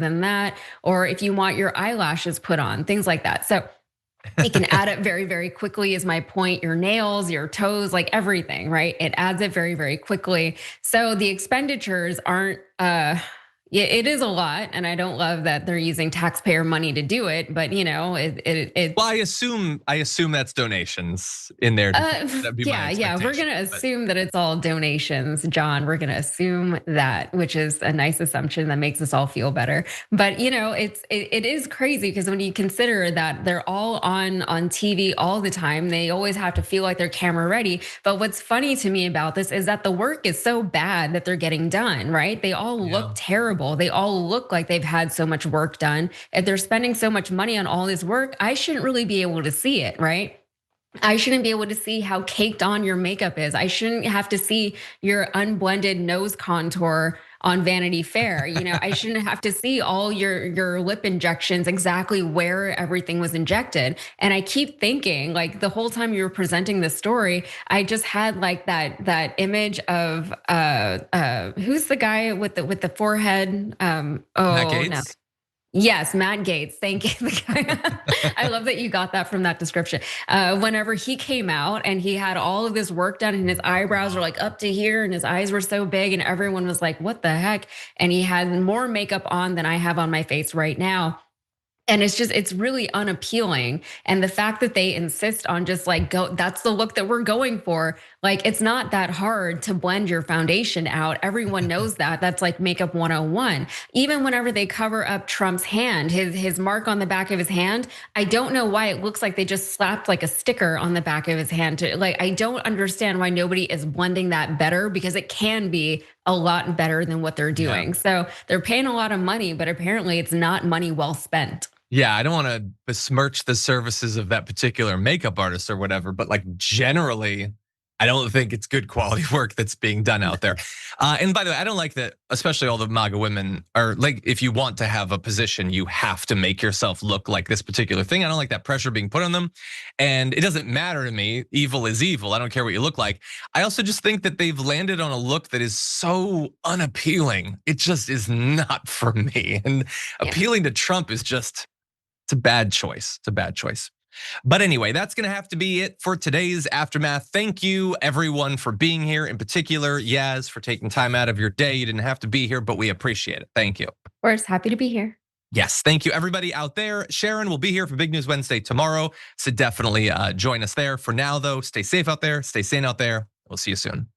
than that, or if you want your eyelashes put on, things like that. So it can add up very, very quickly, is my point. Your nails, your toes, like everything, right? It adds it very, very quickly. So the expenditures aren't, yeah, it is a lot. And I don't love that they're using taxpayer money to do it, but Well, I assume that's donations in there. That'd be my yeah. We're expectation. gonna assume that it's all donations, John. We're gonna assume that, which is a nice assumption that makes us all feel better. But it is crazy because when you consider that they're all on TV all the time, they always have to feel like they're camera ready. But what's funny to me about this is that the work is so bad that they're getting done, right? They all look terrible. They all look like they've had so much work done. If they're spending so much money on all this work, I shouldn't really be able to see it, right? I shouldn't be able to see how caked on your makeup is. I shouldn't have to see your unblended nose contour on Vanity Fair. I shouldn't have to see all your lip injections, exactly where everything was injected. And I keep thinking, like the whole time you were presenting this story, I just had like that image of who's the guy with the forehead? Matt Oh no. Gaetz? Yes, Matt Gaetz. Thank you. I love that you got that from that description. Whenever he came out and he had all of this work done and his eyebrows were like up to here and his eyes were so big and everyone was like, what the heck? And he had more makeup on than I have on my face right now. And it's really unappealing. And the fact that they insist on just like that's the look that we're going for. Like, it's not that hard to blend your foundation out. Everyone knows that. That's like makeup 101. Even whenever they cover up Trump's hand, his mark on the back of his hand, I don't know why it looks like they just slapped like a sticker on the back of his hand. I don't understand why nobody is blending that better, because it can be a lot better than what they're doing. Yeah. So they're paying a lot of money, but apparently it's not money well spent. Yeah, I don't want to besmirch the services of that particular makeup artist or whatever, but like generally, I don't think it's good quality work that's being done out there. And by the way, I don't like that, especially all the MAGA women are like, if you want to have a position, you have to make yourself look like this particular thing. I don't like that pressure being put on them. And it doesn't matter to me. Evil is evil. I don't care what you look like. I also just think that they've landed on a look that is so unappealing. It just is not for me. And appealing to Trump is just, it's a bad choice. It's a bad choice. But anyway, that's going to have to be it for today's Aftermath. Thank you, everyone, for being here. In particular, Yaz, for taking time out of your day. You didn't have to be here, but we appreciate it. Thank you. Of course, happy to be here. Yes, thank you, everybody out there. Sharon will be here for Big News Wednesday tomorrow, so definitely join us there. For now, though, stay safe out there. Stay sane out there. We'll see you soon.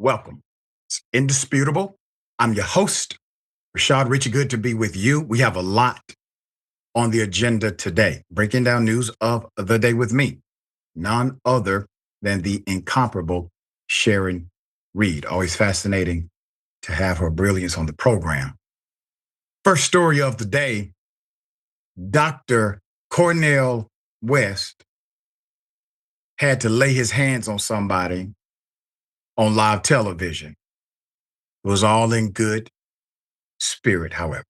welcome. It's indisputable. I'm your host, Rashad Richie. Good to be with you. We have a lot on the agenda today. Breaking down news of the day with me, none other than the incomparable Sharon Reed. Always fascinating to have her brilliance on the program. First story of the day, Dr. Cornel West had to lay his hands on somebody on live television. It was all in good spirit, however.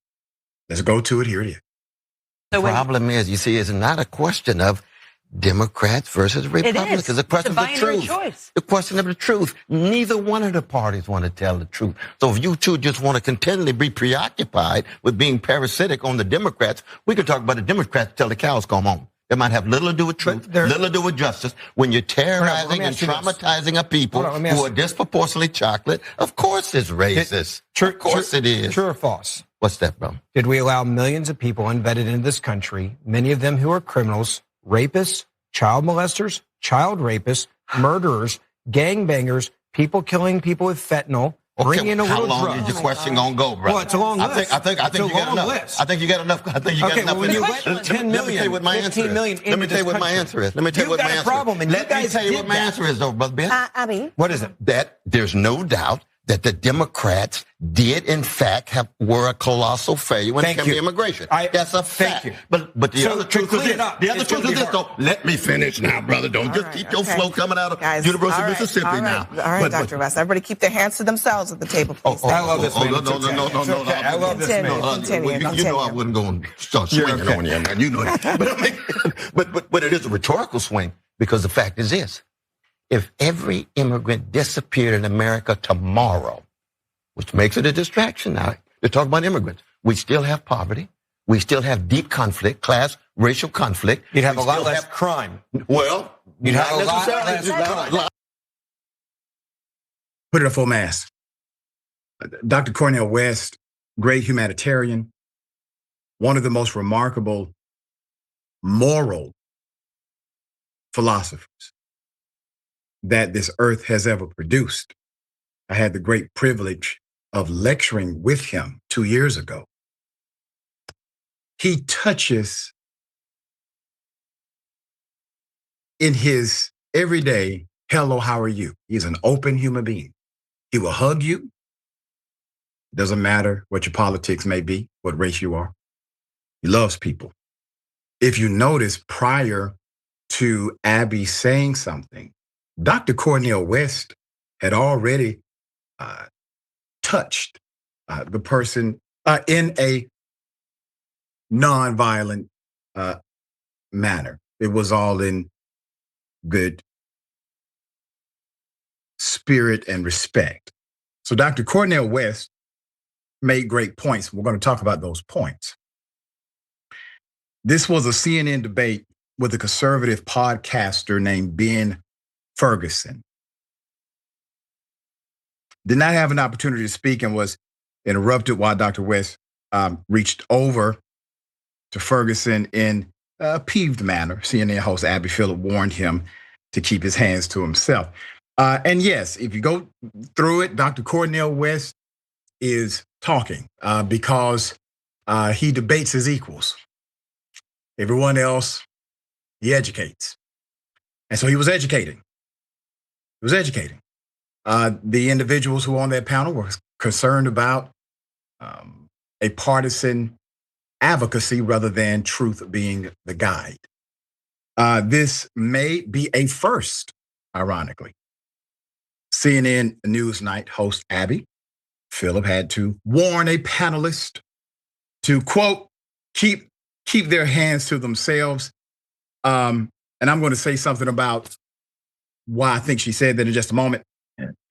Let's go to it. Here it is. The problem is, you see, it's not a question of Democrats versus Republicans. It's a question of the truth. The question of the truth. Neither one of the parties want to tell the truth. So if you two just want to continually be preoccupied with being parasitic on the Democrats, we can talk about the Democrats till the cows come home. It might have little to do with truth, little to do with justice. When you're terrorizing and traumatizing a people who are disproportionately chocolate, of course it's racist. Of course it is. True or false? What's that, bro? Did we allow millions of people unvetted into this country, many of them who are criminals, rapists, child molesters, child rapists, murderers, gangbangers, people killing people with fentanyl, bringing in a little drug? How long is your question gonna go, bro? Well, it's a long list. I think you got enough. List. I think you got enough. I think you got enough. When you let 10 million, let me tell you what my answer is. Let me tell you what my answer is. Let me tell you what my answer is. Let me tell you what my answer is, though, brother Ben. Abby. What is it? That there's no doubt that the Democrats did, in fact, were a colossal failure when it came to immigration. That's a fact. Thank you. But the other truth is this, though. Let me finish now, brother. Don't just keep your flow coming out of University of Mississippi now. All right, Dr. West. Everybody keep their hands to themselves at the table, please. I love this man. No. I love this man. You know I wasn't going to start swinging on you, man. You know that. But it is a rhetorical swing, because the fact is this. If every immigrant disappeared in America tomorrow, which makes it a distraction now to talk about immigrants, we still have poverty. We still have deep conflict, class, racial conflict. You'd have a lot less crime. Well, you'd have a lot less crime. Put it at full mass. Dr. Cornel West, great humanitarian, one of the most remarkable moral philosophers that this earth has ever produced. I had the great privilege of lecturing with him 2 years ago. He touches in his everyday, hello, how are you? He's an open human being. He will hug you. Doesn't matter what your politics may be, what race you are. He loves people. If you notice, prior to Abby saying something, Dr. Cornel West had already touched the person in a nonviolent manner. It was all in good spirit and respect. So Dr. Cornel West made great points. We're going to talk about those points. This was a CNN debate with a conservative podcaster named Ben Ferguson. Did not have an opportunity to speak and was interrupted while Dr. West reached over to Ferguson in a peeved manner. CNN host Abby Phillip warned him to keep his hands to himself. And yes, if you go through it, Dr. Cornel West is talking because he debates his equals. Everyone else, he educates. And so he was educating. He was educating. The individuals who were on that panel were concerned about a partisan advocacy rather than truth being the guide. This may be a first, ironically. CNN Newsnight host Abby Phillip had to warn a panelist to, quote, keep their hands to themselves. And I'm going to say something about why I think she said that in just a moment.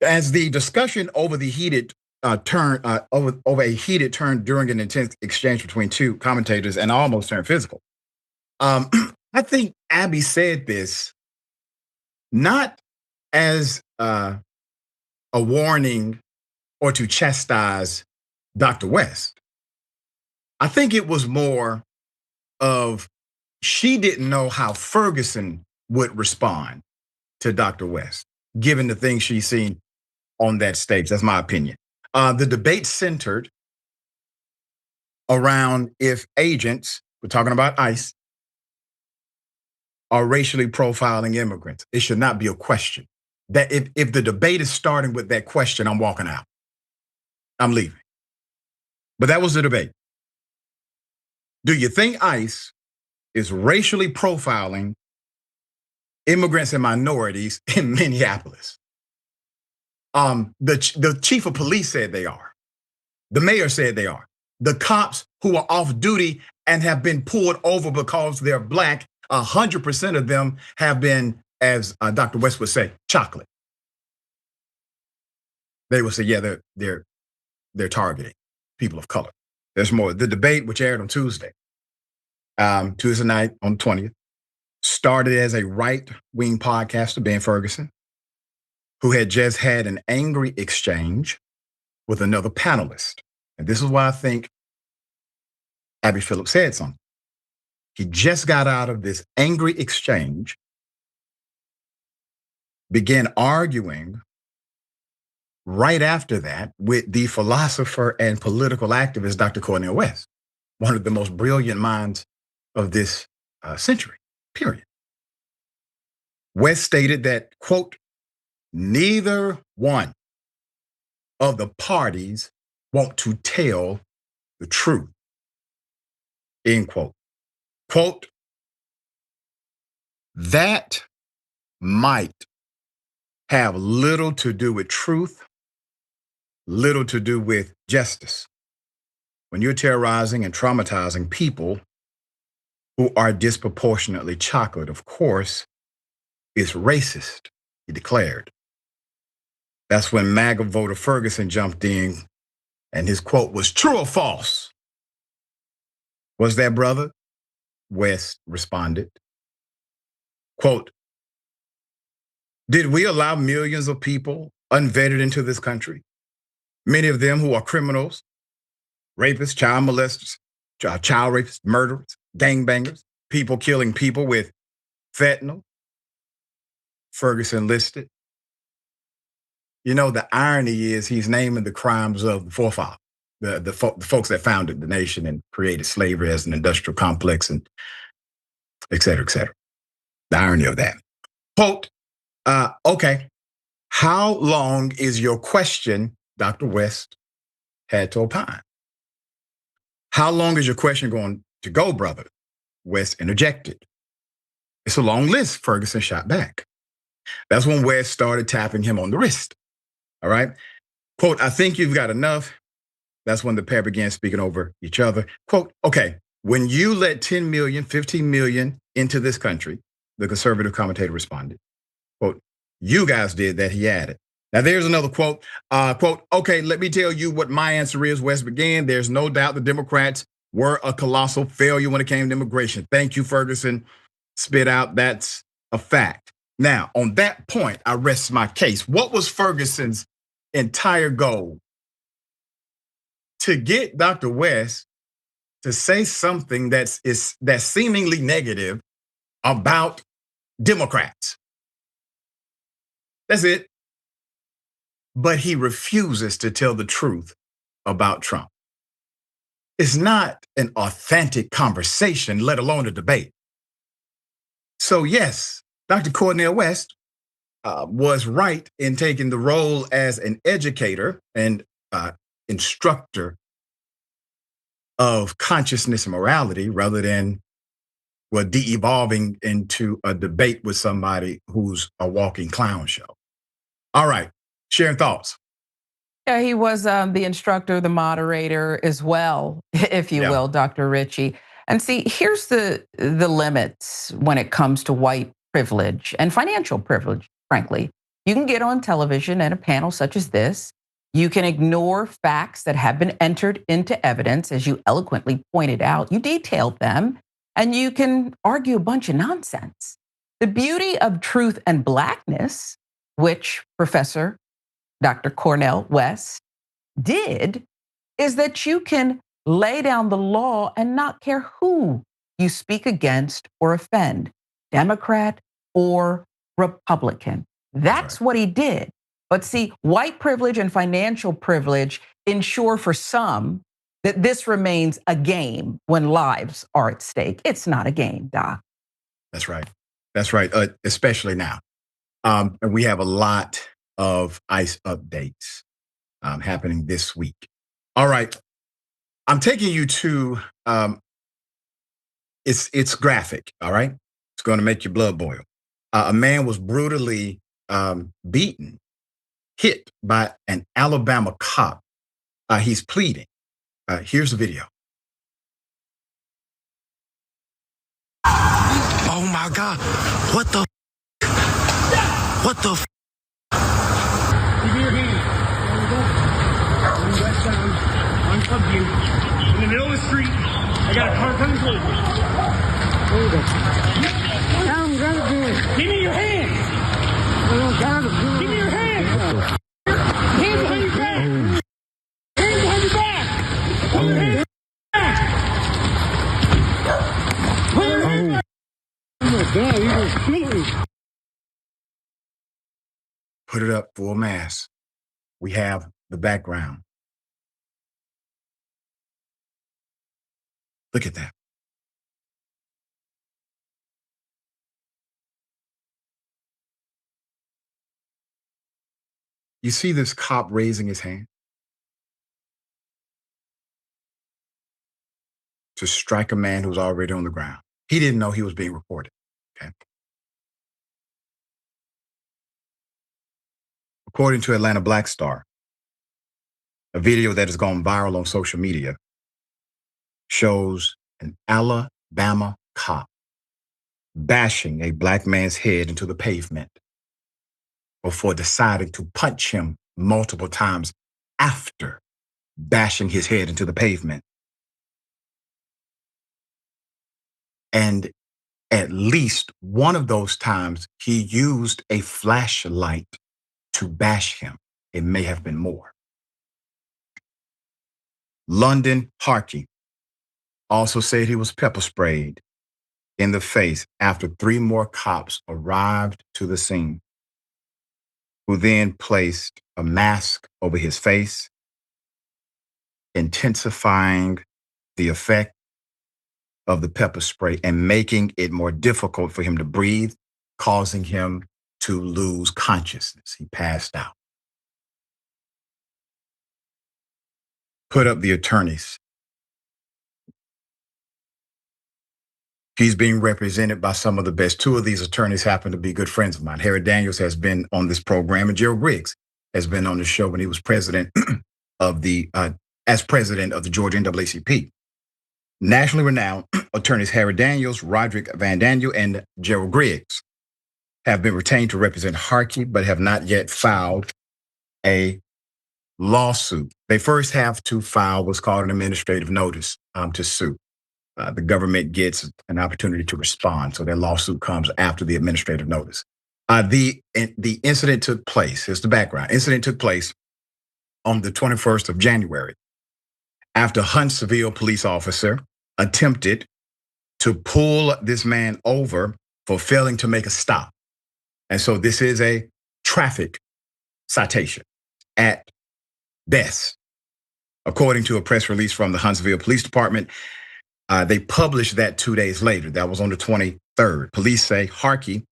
As the discussion over the heated over a heated turn during an intense exchange between two commentators and almost turned physical. I think Abby said this not as a warning or to chastise Dr. West. I think it was more of she didn't know how Ferguson would respond to Dr. West, given the things she's seen on that stage. That's my opinion. The debate centered around if agents, we're talking about ICE, are racially profiling immigrants. It should not be a question. That if the debate is starting with that question, I'm walking out. I'm leaving. But that was the debate. Do you think ICE is racially profiling immigrants and minorities in Minneapolis? The chief of police said they are. The mayor said they are. The cops who are off duty and have been pulled over because they're Black, 100% of them have been, as Dr. West would say, chocolate. They would say, yeah, they're targeting people of color. There's more. The debate, which aired on Tuesday night on the 20th, started as a right-wing podcaster, Ben Ferguson, who had just had an angry exchange with another panelist. And this is why I think Abby Phillips said something. He just got out of this angry exchange, began arguing right after that with the philosopher and political activist, Dr. Cornel West, one of the most brilliant minds of this century, period. West stated that, quote, neither one of the parties want to tell the truth, end quote. Quote, that might have little to do with truth, little to do with justice. When you're terrorizing and traumatizing people who are disproportionately chocolate, of course, it's racist, he declared. That's when MAGA voter Ferguson jumped in, and his quote was, true or false? Was that, brother? West responded, quote, did we allow millions of people unvetted into this country? Many of them who are criminals, rapists, child molesters, child rapists, murderers, gangbangers, people killing people with fentanyl. Ferguson listed. You know, the irony is he's naming the crimes of the forefathers, the folks that founded the nation and created slavery as an industrial complex, and et cetera, et cetera. The irony of that. Quote, okay, how long is your question, Dr. West had to opine? How long is your question going to go, brother? West interjected. It's a long list, Ferguson shot back. That's when West started tapping him on the wrist. All right. Quote, I think you've got enough. That's when the pair began speaking over each other. Quote, okay, when you let 10 million, 15 million into this country, the conservative commentator responded, quote, you guys did that, he added. Now there's another quote, quote, okay, let me tell you what my answer is, West began. There's no doubt the Democrats were a colossal failure when it came to immigration. Thank you, Ferguson. Spit out, that's a fact. Now, on that point, I rest my case. What was Ferguson's entire goal? To get Dr. West to say something that's seemingly negative about Democrats. That's it. But he refuses to tell the truth about Trump. It's not an authentic conversation, let alone a debate. So yes, Dr. Cornel West was right in taking the role as an educator and instructor of consciousness and morality rather than de-evolving into a debate with somebody who's a walking clown show. All right, sharing thoughts. Yeah, he was the instructor, the moderator as well, if you will, Dr. Ritchie. And see, here's the limits when it comes to white privilege and financial privilege, frankly. You can get on television at a panel such as this. You can ignore facts that have been entered into evidence, as you eloquently pointed out. You detailed them, and you can argue a bunch of nonsense. The beauty of truth and blackness, which Professor Dr. Cornel West did, is that you can lay down the law and not care who you speak against or offend, Democrat or Republican. That's what he did. But see, white privilege and financial privilege ensure for some that this remains a game when lives are at stake. It's not a game, Doc. That's right. That's right. Especially now. And we have a lot of ICE updates happening this week. All right. I'm taking you to, it's graphic. All right. It's going to make your blood boil. A man was brutally beaten, hit by an Alabama cop. He's pleading. Here's the video. Oh my God. What the? What the? Give me your hand. West down on Clubview. In the middle of the street. I got a car coming towards me. There you go. I'm gonna do it. Give me your hand. Give me your hand. Hands behind your back. Hands behind your back. Put your hands back. Put your hands back. Oh my God, you just killed me. Put it up full mass. We have the background. Look at that. You see this cop raising his hand to strike a man who's already on the ground. He didn't know he was being recorded. Okay. According to Atlanta Black Star, a video that has gone viral on social media shows an Alabama cop bashing a black man's head into the pavement before deciding to punch him multiple times after bashing his head into the pavement. And at least one of those times, he used a flashlight to bash him. It may have been more. London Harkey also said he was pepper sprayed in the face after 3 more cops arrived to the scene, who then placed a mask over his face, intensifying the effect of the pepper spray and making it more difficult for him to breathe, causing him to lose consciousness. He passed out. Put up the attorneys. He's being represented by some of the best. 2 of these attorneys happen to be good friends of mine. Harry Daniels has been on this program, and Gerald Griggs has been on the show when he was president of the, as president of the Georgia NAACP. Nationally renowned attorneys Harry Daniels, Roderick Van Daniel, and Gerald Griggs have been retained to represent Harkey, but have not yet filed a lawsuit. They first have to file what's called an administrative notice to sue. The government gets an opportunity to respond, so their lawsuit comes after the administrative notice. The incident took place, here's the background. Incident took place on the 21st of January after a Huntsville police officer attempted to pull this man over for failing to make a stop. And so this is a traffic citation at best. According to a press release from the Huntsville Police Department, they published that 2 days later. That was on the 23rd. Police say Harkey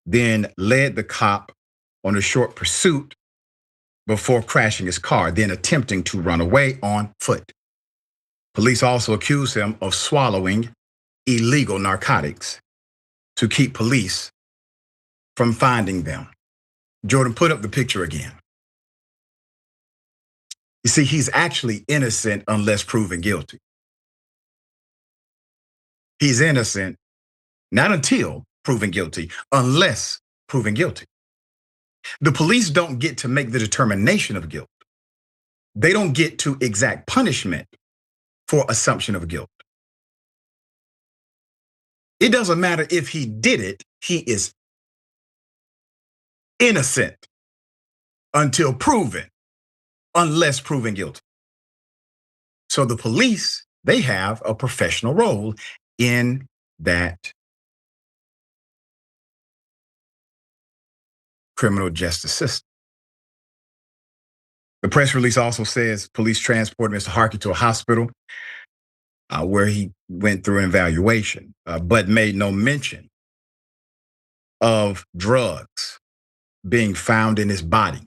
then led the cop on a short pursuit before crashing his car, then attempting to run away on foot. Police also accused him of swallowing illegal narcotics to keep police from finding them. Jordan, put up the picture again. You see, he's actually innocent unless proven guilty. He's innocent, not until proven guilty, unless proven guilty. The police don't get to make the determination of guilt. They don't get to exact punishment for assumption of guilt. It doesn't matter if he did it, he is innocent until proven, unless proven guilty. So the police, they have a professional role in that criminal justice system. press release also says police transported Mr. Harkey to a hospital where he went through an evaluation, but made no mention of drugs being found in his body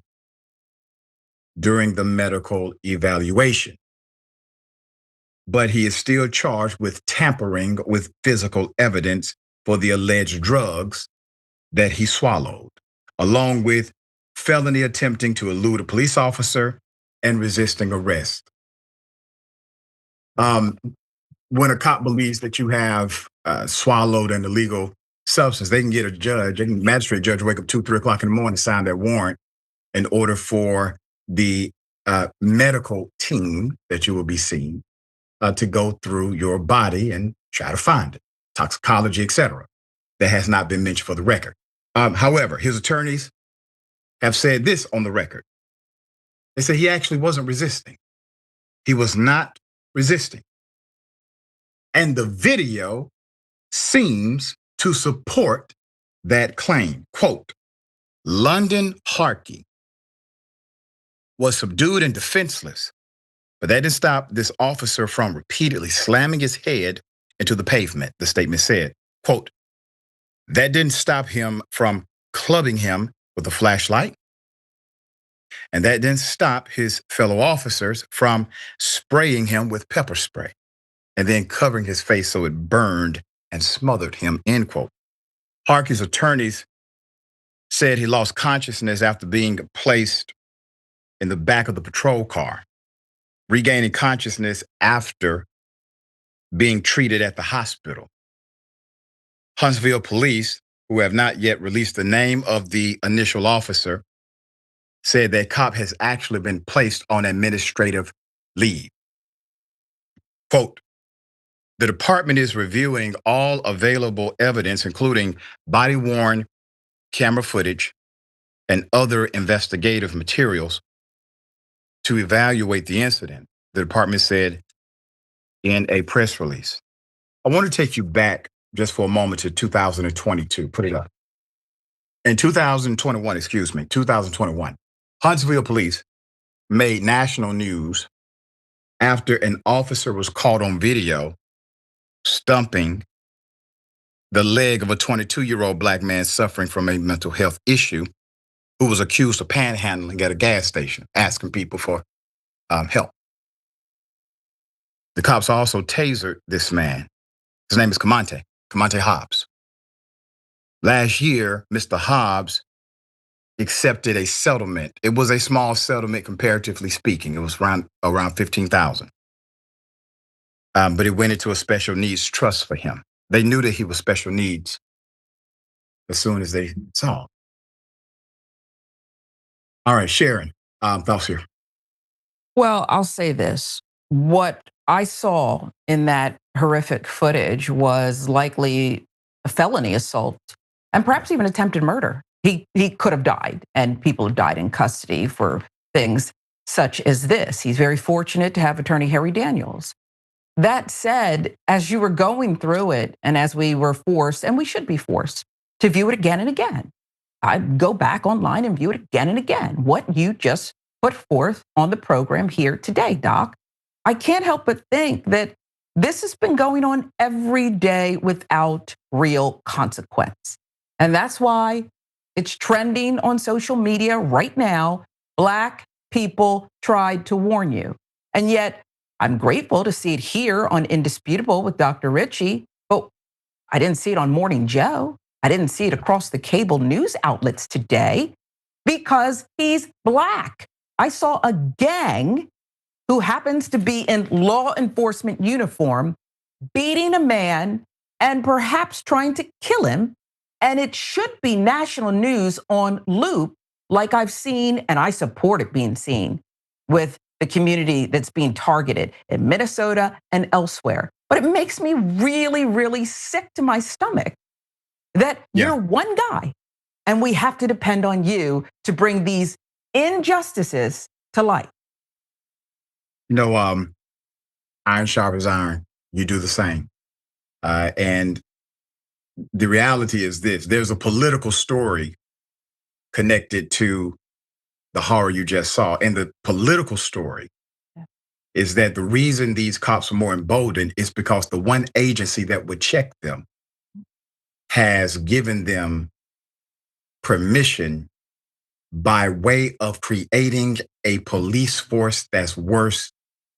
during the medical evaluation. But he is still charged with tampering with physical evidence for the alleged drugs that he swallowed, along with felony attempting to elude a police officer and resisting arrest. When a cop believes that you have swallowed an illegal substance, they can get a judge, a magistrate judge, wake up 2, 3 o'clock in the morning, sign that warrant in order for the medical team that you will be seeing to go through your body and try to find it, toxicology, etc. That has not been mentioned for the record. However, his attorneys have said this on the record. They say he actually wasn't resisting. He was not resisting. And the video seems to support that claim. Quote, London Harkey was subdued and defenseless, but that didn't stop this officer from repeatedly slamming his head into the pavement, the statement said. Quote, that didn't stop him from clubbing him with a flashlight. And that didn't stop his fellow officers from spraying him with pepper spray and then covering his face so it burned and smothered him, end quote. Harkey's attorneys said he lost consciousness after being placed in the back of the patrol car, regaining consciousness after being treated at the hospital. Huntsville police, who have not yet released the name of the initial officer, said that cop has actually been placed on administrative leave. Quote, the department is reviewing all available evidence, including body-worn camera footage and other investigative materials to evaluate the incident, the department said in a press release. I want to take you back just for a moment to 2022. Put it up. In 2021, Huntsville police made national news after an officer was caught on video stumping the leg of a 22-year-old black man suffering from a mental health issue who was accused of panhandling at a gas station, asking people for help. The cops also tasered this man. His name is Camonte Hobbs. Last year, Mr. Hobbs accepted a settlement. It was a small settlement, comparatively speaking. It was around $15,000. But it went into a special needs trust for him. They knew that he was special needs as soon as they saw him. All right, Sharon, thoughts here. Well, I'll say this. What I saw in that horrific footage was likely a felony assault and perhaps even attempted murder. He could have died, and people have died in custody for things such as this. He's very fortunate to have attorney Harry Daniels. That said, as you were going through it, and as we were forced, and we should be forced, to view it again and again, I'd go back online and view it again and again. What you just put forth on the program here today, Doc, I can't help but think that this has been going on every day without real consequence. And that's why it's trending on social media right now. Black people tried to warn you. And yet, I'm grateful to see it here on Indisputable with Dr. Richey, but I didn't see it on Morning Joe. I didn't see it across the cable news outlets today because he's black. I saw a gang who happens to be in law enforcement uniform beating a man and perhaps trying to kill him. And it should be national news on loop, like I've seen, and I support it being seen with the community that's being targeted in Minnesota and elsewhere. But it makes me really, really sick to my stomach that you're one guy and we have to depend on you to bring these injustices to light. You know, iron sharpens iron. You do the same. And the reality is this: there's a political story connected to the horror you just saw. And the political story is that the reason these cops are more emboldened is because the one agency that would check them has given them permission by way of creating a police force that's worse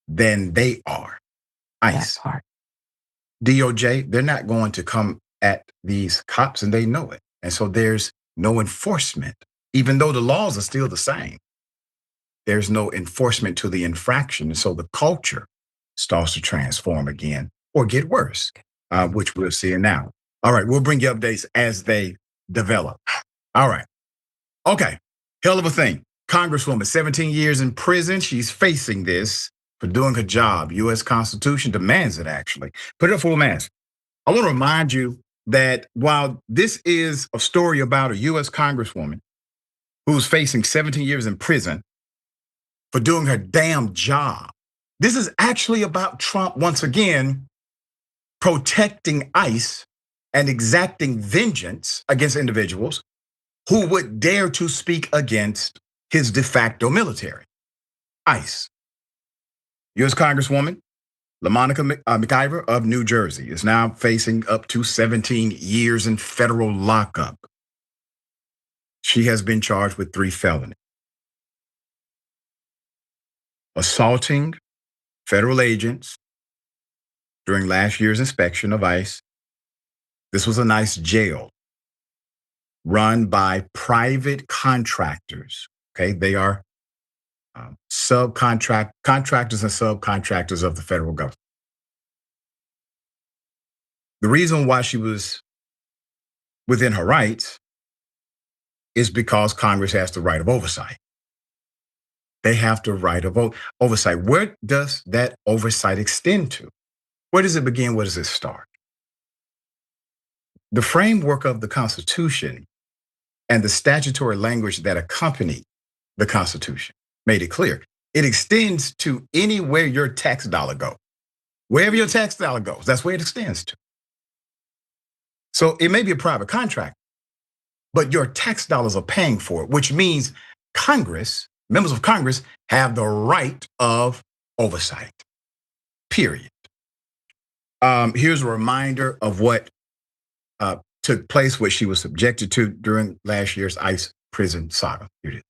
than they are. ICE. DOJ, they're not going to come at these cops, and they know it. And so there's no enforcement. Even though the laws are still the same, there's no enforcement to the infraction. And so the culture starts to transform again or get worse, which we're seeing now. All right, we'll bring you updates as they develop. All right. Okay, hell of a thing. Congresswoman, 17 years in prison. She's facing this for doing her job. U.S. Constitution demands it, actually. Put it up full mask. I want to remind you that while this is a story about a U.S. Congresswoman who's facing 17 years in prison for doing her damn job, this is actually about Trump, once again, protecting ICE and exacting vengeance against individuals who would dare to speak against his de facto military, ICE. U.S. Congresswoman LaMonica McIver of New Jersey is now facing up to 17 years in federal lockup. She has been charged with 3 felonies: assaulting federal agents during last year's inspection of ICE. This was a nice jail run by private contractors. Okay, they are contractors and subcontractors of the federal government. The reason why she was within her rights is because Congress has the right of oversight. They have the right of oversight. Where does that oversight extend to? Where does it begin? Where does it start? The framework of the Constitution and the statutory language that accompanied the Constitution made it clear. It extends to anywhere your tax dollar goes. Wherever your tax dollar goes, that's where it extends to. So it may be a private contract, but your tax dollars are paying for it, which means Congress, members of Congress, have the right of oversight, period. Here's a reminder of what took place, what she was subjected to during last year's ICE prison saga. Here it is.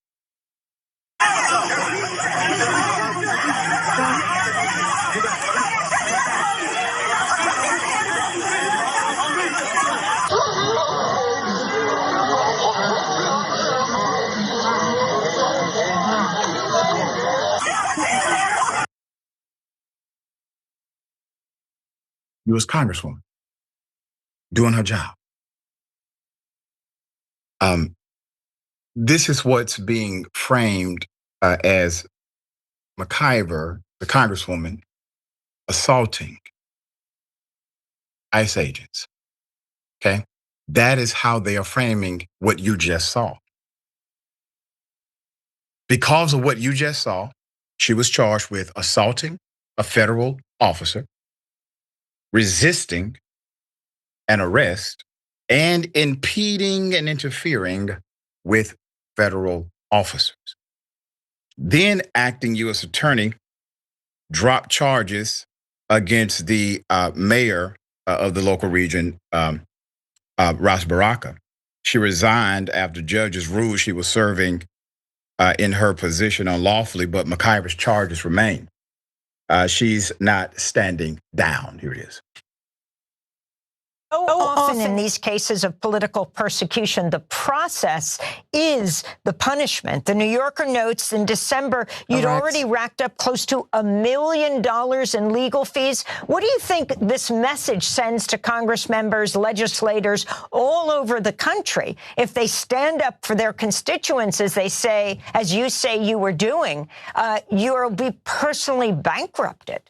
U.S. Congresswoman doing her job. This is what's being framed as McIver, the Congresswoman, assaulting ICE agents. Okay? That is how they are framing what you just saw. Because of what you just saw, she was charged with assaulting a federal officer, resisting an arrest, and impeding and interfering with federal officers. Then acting U.S. attorney dropped charges against the mayor of the local region, Ras Baraka. She resigned after judges ruled she was serving in her position unlawfully, but McIver's charges remain. She's not standing down. Here it is. So often in these cases of political persecution, the process is the punishment. The New Yorker notes in December, you'd already racked up close to $1 million in legal fees. What do you think this message sends to Congress members, legislators all over the country if they stand up for their constituents, as they say, as you say you were doing, you'll be personally bankrupted?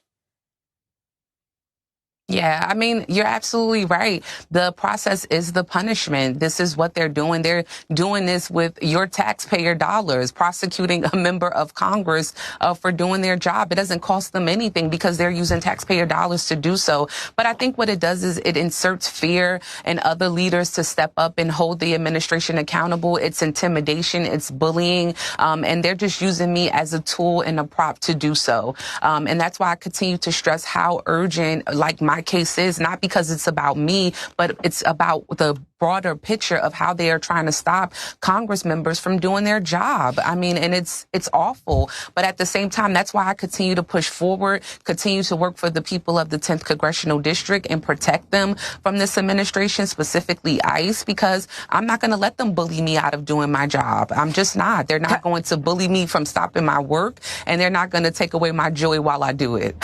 Yeah, I mean, you're absolutely right. The process is the punishment. This is what they're doing. They're doing this with your taxpayer dollars, prosecuting a member of Congress for doing their job. It doesn't cost them anything because they're using taxpayer dollars to do so. But I think what it does is it inserts fear in other leaders to step up and hold the administration accountable. It's intimidation, it's bullying, and they're just using me as a tool and a prop to do so. And that's why I continue to stress how urgent, like my case is, not because it's about me, but it's about the broader picture of how they are trying to stop Congress members from doing their job. I mean, and it's awful. But at the same time, that's why I continue to push forward, continue to work for the people of the 10th Congressional District and protect them from this administration, specifically ICE, because I'm not going to let them bully me out of doing my job. I'm just not. They're not going to bully me from stopping my work, and they're not going to take away my joy while I do it.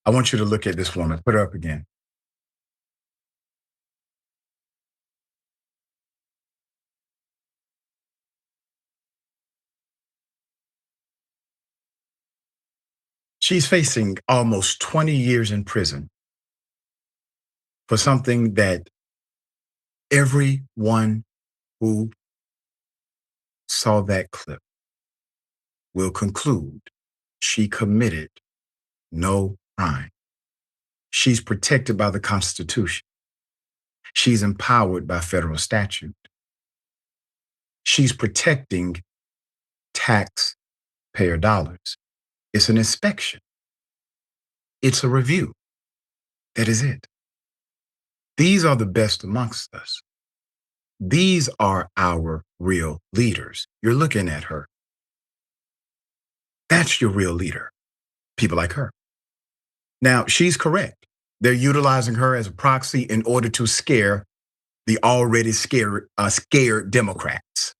I want you to look at this woman. Put her up again. She's facing almost 20 years in prison for something that everyone who saw that clip will conclude she committed no crime. She's protected by the Constitution. She's empowered by federal statute. She's protecting taxpayer dollars. It's an inspection. It's a review. That is it. These are the best amongst us. These are our real leaders. You're looking at her. That's your real leader. People like her. Now, she's correct. They're utilizing her as a proxy in order to scare the already scared Democrats.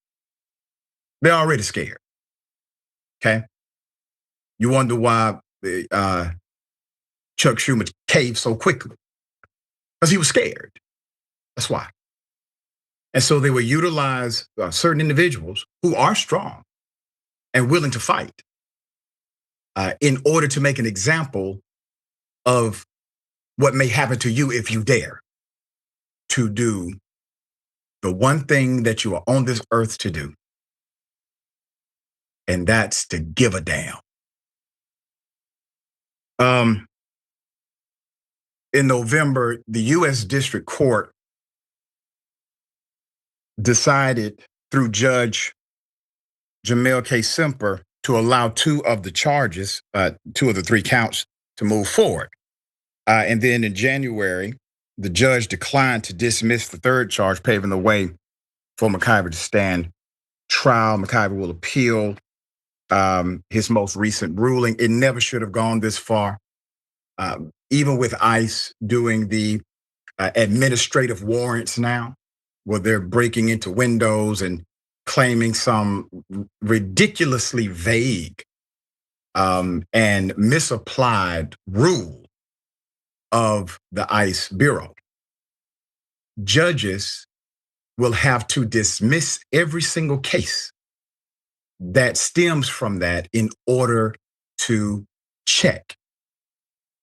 They're already scared. Okay? You wonder why Chuck Schumer caved so quickly. Because he was scared. That's why. And so they will utilize certain individuals who are strong and willing to fight in order to make an example of what may happen to you if you dare to do the one thing that you are on this earth to do. And that's to give a damn. In November, the U.S. District Court decided through Judge Jamel K. Semper to allow two of the charges, two of the three counts, to move forward. And then in January, the judge declined to dismiss the third charge, paving the way for McIver to stand trial. McIver will appeal his most recent ruling. It never should have gone this far. Even with ICE doing the administrative warrants now, where they're breaking into windows and claiming some ridiculously vague and misapplied rule of the ICE Bureau. Judges will have to dismiss every single case that stems from that in order to check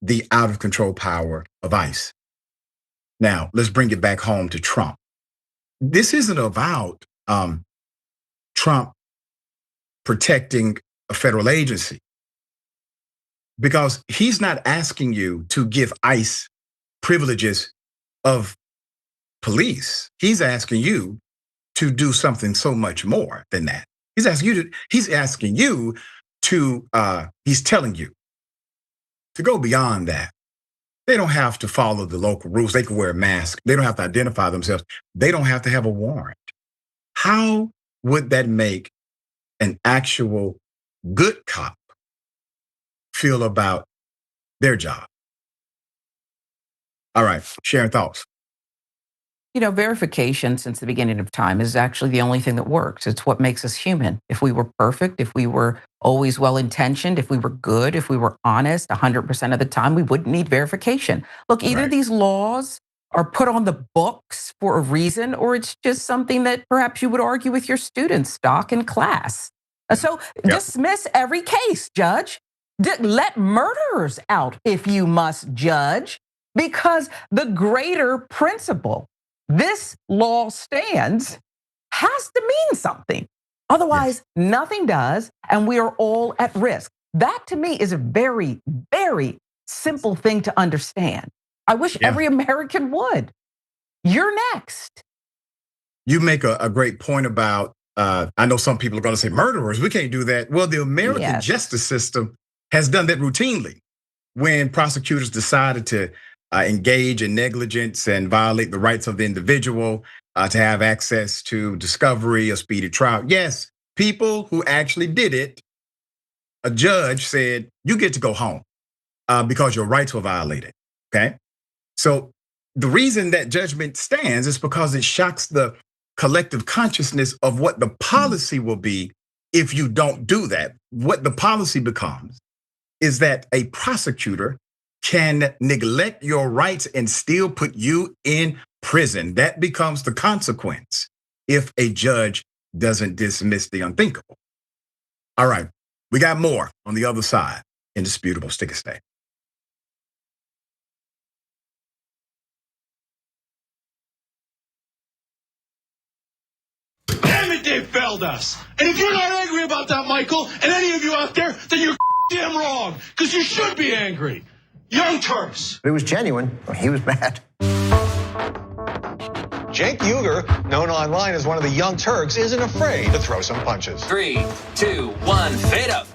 the out of control power of ICE. Now, let's bring it back home to Trump. This isn't about Trump protecting a federal agency, because he's not asking you to give ICE privileges of police. He's asking you to do something so much more than that. He's telling you to go beyond that. They don't have to follow the local rules. They can wear a mask. They don't have to identify themselves. They don't have to have a warrant. How would that make an actual good cop feel about their job? All right, Sharon, thoughts? You know, verification since the beginning of time is actually the only thing that works. It's what makes us human. If we were perfect, if we were always well-intentioned, if we were good, if we were honest 100% of the time, we wouldn't need verification. Look, either these laws are put on the books for a reason, or it's just something that perhaps you would argue with your students, Doc, in class. So dismiss every case, Judge. Let murderers out if you must judge, because the greater principle, this law stands, has to mean something. Otherwise, nothing does, and we are all at risk. That to me is a very, very simple thing to understand. I wish every American would. You're next. You make a great point about, I know some people are gonna say murderers, we can't do that. Well, the American justice system has done that routinely. When prosecutors decided to engage in negligence and violate the rights of the individual to have access to discovery, a speedy trial. Yes, people who actually did it, a judge said, you get to go home because your rights were violated, okay? So the reason that judgment stands is because it shocks the collective consciousness of what the policy will be if you don't do that. What the policy becomes is that a prosecutor can neglect your rights and still put you in prison. That becomes the consequence if a judge doesn't dismiss the unthinkable. All right, we got more on the other side. Indisputable. Stick and stay. Damn it, they failed us. And if you're not angry about that, Michael, and any of you out there, then you're damn wrong, because you should be angry. Young Turks. It was genuine. He was mad. Cenk Uygur, known online as one of the Young Turks, isn't afraid to throw some punches. 3, 2, 1, fade up.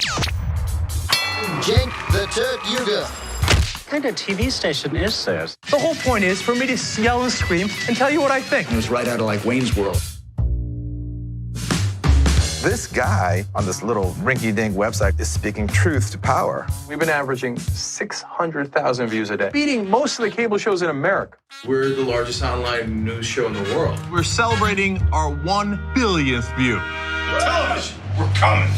Cenk the Turk Uygur. What kind of TV station is this? The whole point is for me to yell and scream and tell you what I think. It was right out of like Wayne's World. This guy on this little rinky-dink website is speaking truth to power. We've been averaging 600,000 views a day, beating most of the cable shows in America. We're the largest online news show in the world. We're celebrating our 1 billionth view. Television, we're coming.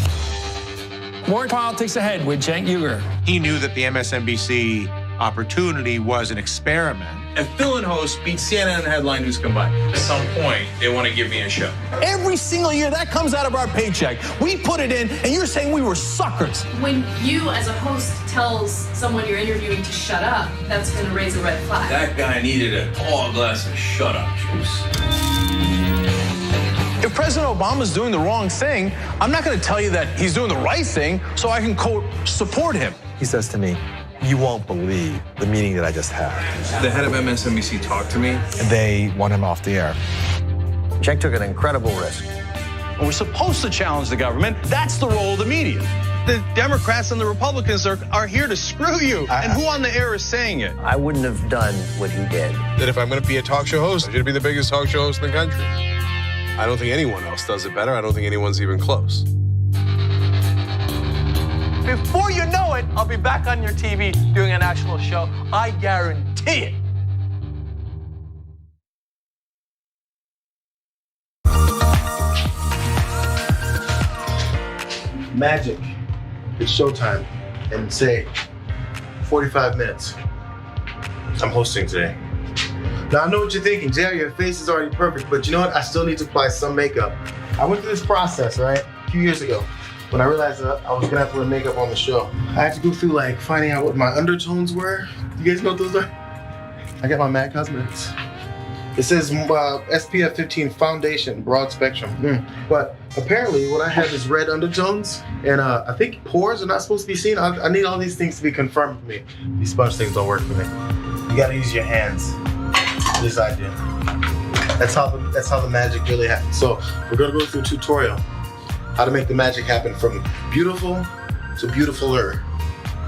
More politics ahead with Cenk Uygur. He knew that the MSNBC opportunity was an experiment. And fill and host beat CNN and headline news combined. At some point, they want to give me a show. Every single year, that comes out of our paycheck. We put it in, and you're saying we were suckers. When you, as a host, tells someone you're interviewing to shut up, that's going to raise a red flag. That guy needed a tall glass of shut up juice. If President Obama's doing the wrong thing, I'm not going to tell you that he's doing the right thing so I can, quote, support him. He says to me, you won't believe the meeting that I just had. The head of MSNBC talked to me. They want him off the air. Cenk took an incredible risk. We're supposed to challenge the government. That's the role of the media. The Democrats and the Republicans are here to screw you. And who on the air is saying it? I wouldn't have done what he did. That if I'm going to be a talk show host, I should be the biggest talk show host in the country. I don't think anyone else does it better. I don't think anyone's even close. Before you know it, I'll be back on your TV doing a national show. I guarantee it. Magic. It's showtime. And say 45 minutes. I'm hosting today. Now, I know what you're thinking, Jerry, your face is already perfect, but you know what? I still need to apply some makeup. I went through this process, right? A few years ago. When I realized that I was gonna have to wear makeup on the show, I had to go through like finding out what my undertones were. You guys know what those are? I got my MAC Cosmetics. It says SPF 15 foundation, broad spectrum. But apparently what I have is red undertones, and I think pores are not supposed to be seen. I need all these things to be confirmed for me. These sponge things don't work for me. You gotta use your hands. This idea. That's how the magic really happens. So we're gonna go through a tutorial. How to make the magic happen from beautiful to beautifuler.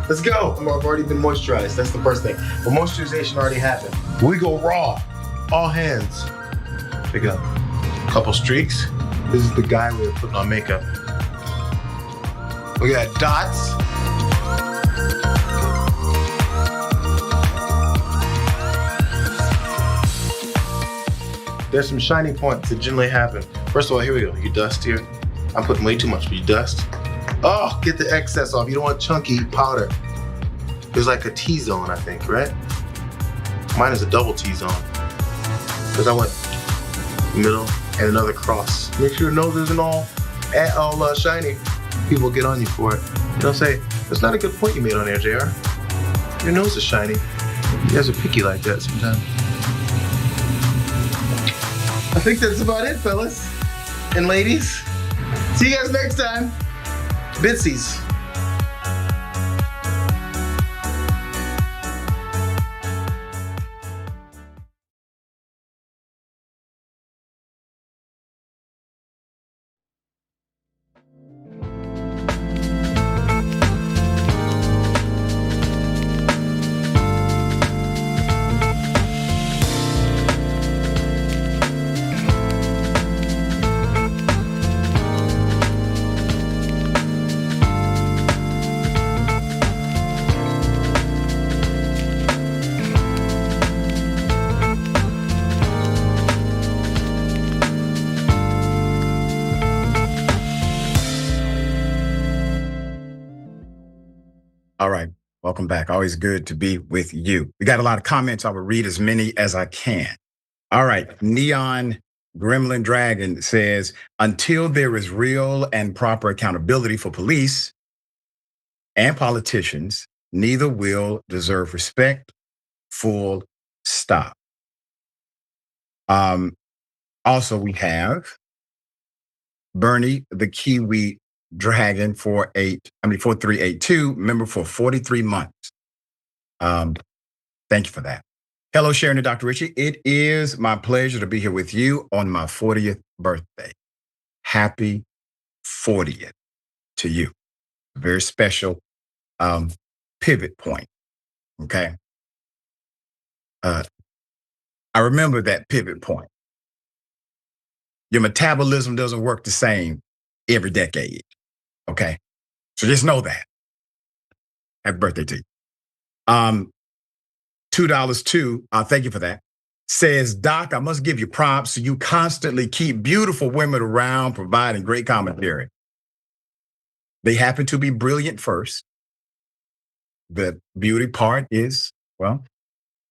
Let's go. I've already been moisturized. That's the first thing. But moisturization already happened. We go raw. All hands. Pick up. Couple streaks. This is the guy we're putting on makeup. We got dots. There's some shiny points that generally happen. First of all, here we go. You dust here. I'm putting way too much, but you dust. Oh, get the excess off. You don't want chunky powder. There's like a T-zone, I think, right? Mine is a double T-zone. Because I went middle and another cross. Make sure your nose isn't all shiny. People get on you for it. You don't say, That's not a good point you made on there, JR. Your nose is shiny. You guys are picky like that sometimes. I think that's about it, fellas and ladies. See you guys next time. Bitsies. All right. Welcome back. Always good to be with you. We got a lot of comments. I will read as many as I can. All right. Neon Gremlin Dragon says, until there is real and proper accountability for police and politicians, neither will deserve respect. Full stop. Also, we have Bernie, the Kiwi Dragon 4382, member for 43 months. Thank you for that. Hello, Sharon and Dr. Richie. It is my pleasure to be here with you on my 40th birthday. Happy 40th to you. A very special pivot point. Okay. I remember that pivot point. Your metabolism doesn't work the same every decade. Okay. So just know that. Happy birthday to you. $2 too. Thank you for that. Says, Doc, I must give you props. You constantly keep beautiful women around, providing great commentary. They happen to be brilliant first. The beauty part is, well,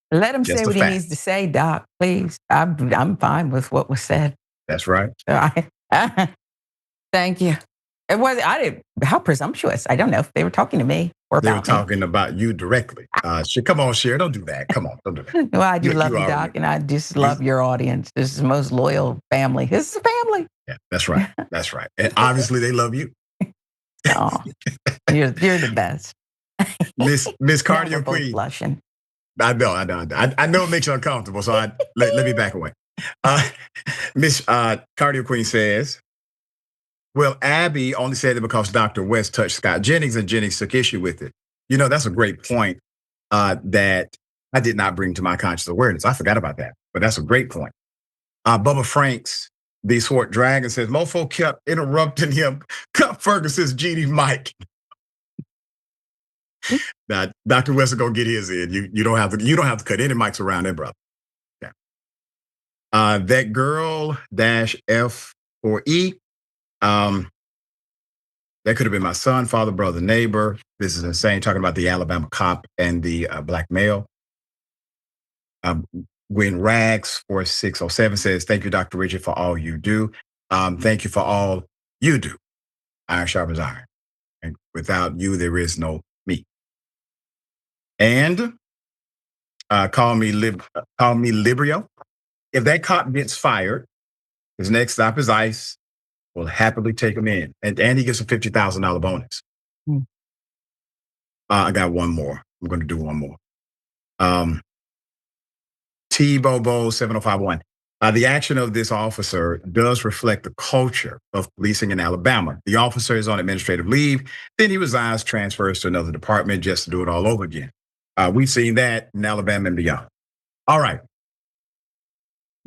let him say what he needs to say, Doc, please. I'm fine with what was said. That's right. Thank you. How presumptuous. I don't know if they were talking to me or about me. They were talking about you directly. Come on, Cher, don't do that. Come on, don't do that. Well, I do love you, Doc, and I just love your audience. This is the most loyal family. This is a family. Yeah, that's right. That's right. And obviously they love you. Oh, you're the best. Miss Cardio Queen. Blushing. I know it makes you uncomfortable, so let me back away. Miss Cardio Queen says, well, Abby only said it because Dr. West touched Scott Jennings and Jennings took issue with it. You know, that's a great point that I did not bring to my conscious awareness. I forgot about that, but that's a great point. Bubba Franks, the Sword Dragon, says, Mofo kept interrupting him. Cut Ferguson's GD mic. Now, Dr. West is gonna get his in. You don't have to cut any mics around there, brother. Yeah. That girl -F4E. That could have been my son, father, brother, neighbor. This is insane. Talking about the Alabama cop and the black male. When Rags 4607 says, thank you, Dr. Richard, for all you do. Thank you for all you do. Iron sharpens iron. And without you, there is no me. And call me Librio. If that cop gets fired, his next stop is ICE. Will happily take him in. And he gets a $50,000 bonus. I got one more. I'm going to do one more. T-Bobo 7051. The action of this officer does reflect the culture of policing in Alabama. The officer is on administrative leave. Then he resigns, transfers to another department just to do it all over again. We've seen that in Alabama and beyond. All right.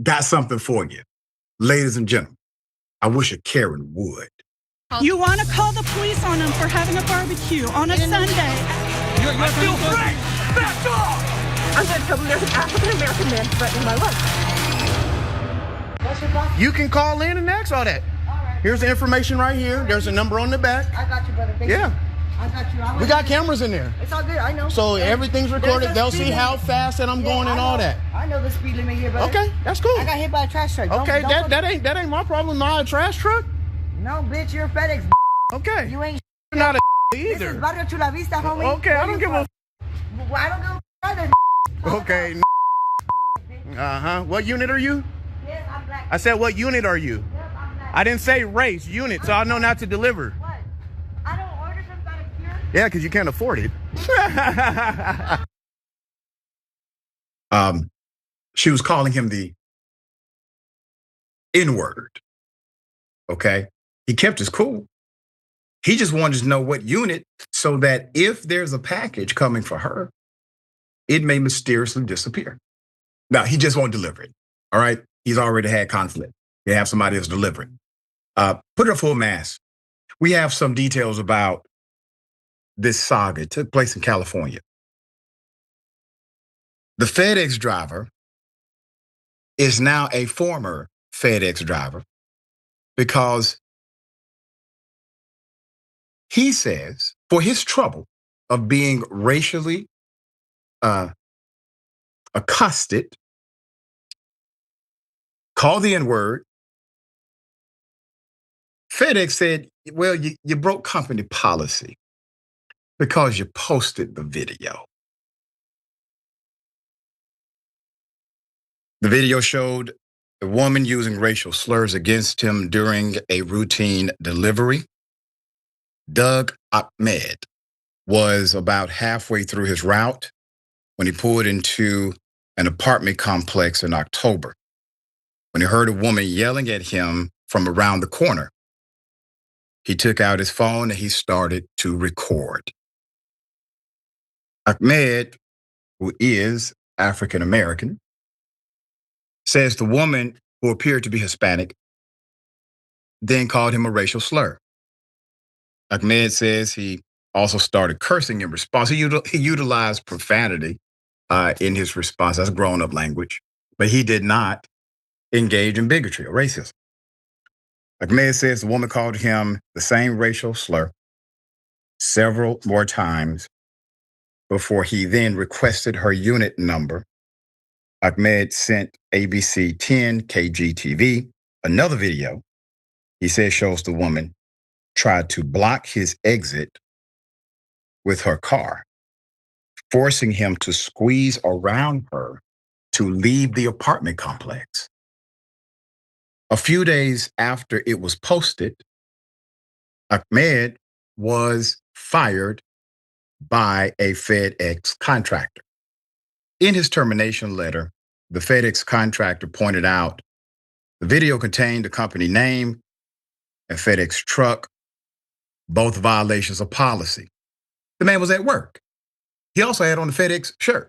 Got something for you. Ladies and gentlemen. I wish a Karen would. You want to call the police on them for having a barbecue on a Sunday. You're still free! Back off! I'm going to tell them there's an African-American man threatening my life. What's your problem? You can call in and ask all that. All right. Here's the information right here. There's a number on the back. I got you, brother. Yeah. I got you. We got cameras in there. It's all good. I know. So everything's recorded. They'll see how fast that I'm going and all that. I know the speed limit here, brother. Okay, that's cool. I got hit by a trash truck. Okay, that ain't my problem. Not a trash truck. No, bitch, you're a FedEx. Okay. You ain't not a either. This is Barrio Chula Vista, homie. Okay, I don't give a. Well, I don't give a either. Okay. What unit are you? Yes, I'm black. I said, what unit are you? Yep, I'm black. I didn't say race, unit, so I know not to deliver. What? I don't order from out of here. Yeah, because you can't afford it. She was calling him the N-word. Okay? He kept his cool. He just wanted to know what unit so that if there's a package coming for her, it may mysteriously disappear. Now, he just won't deliver it. All right? He's already had conflict. They have somebody else deliver it. Put it at full mass. We have some details about this saga. It took place in California. The FedEx driver is now a former FedEx driver because he says for his trouble of being racially accosted, called the N-word, FedEx said, well, you broke company policy because you posted the video. The video showed a woman using racial slurs against him during a routine delivery. Doug Ahmed was about halfway through his route when he pulled into an apartment complex in October, when he heard a woman yelling at him from around the corner. He took out his phone and he started to record. Ahmed, who is African American, says the woman, who appeared to be Hispanic, then called him a racial slur. Ahmed says he also started cursing in response. He utilized profanity in his response. That's grown-up language. But he did not engage in bigotry or racism. Ahmed says the woman called him the same racial slur several more times before he then requested her unit number. Ahmed sent ABC 10 KGTV another video he says shows the woman tried to block his exit with her car, forcing him to squeeze around her to leave the apartment complex. A few days after it was posted, Ahmed was fired by a FedEx contractor. In his termination letter, the FedEx contractor pointed out the video contained the company name and FedEx truck, both violations of policy. The man was at work. He also had on the FedEx shirt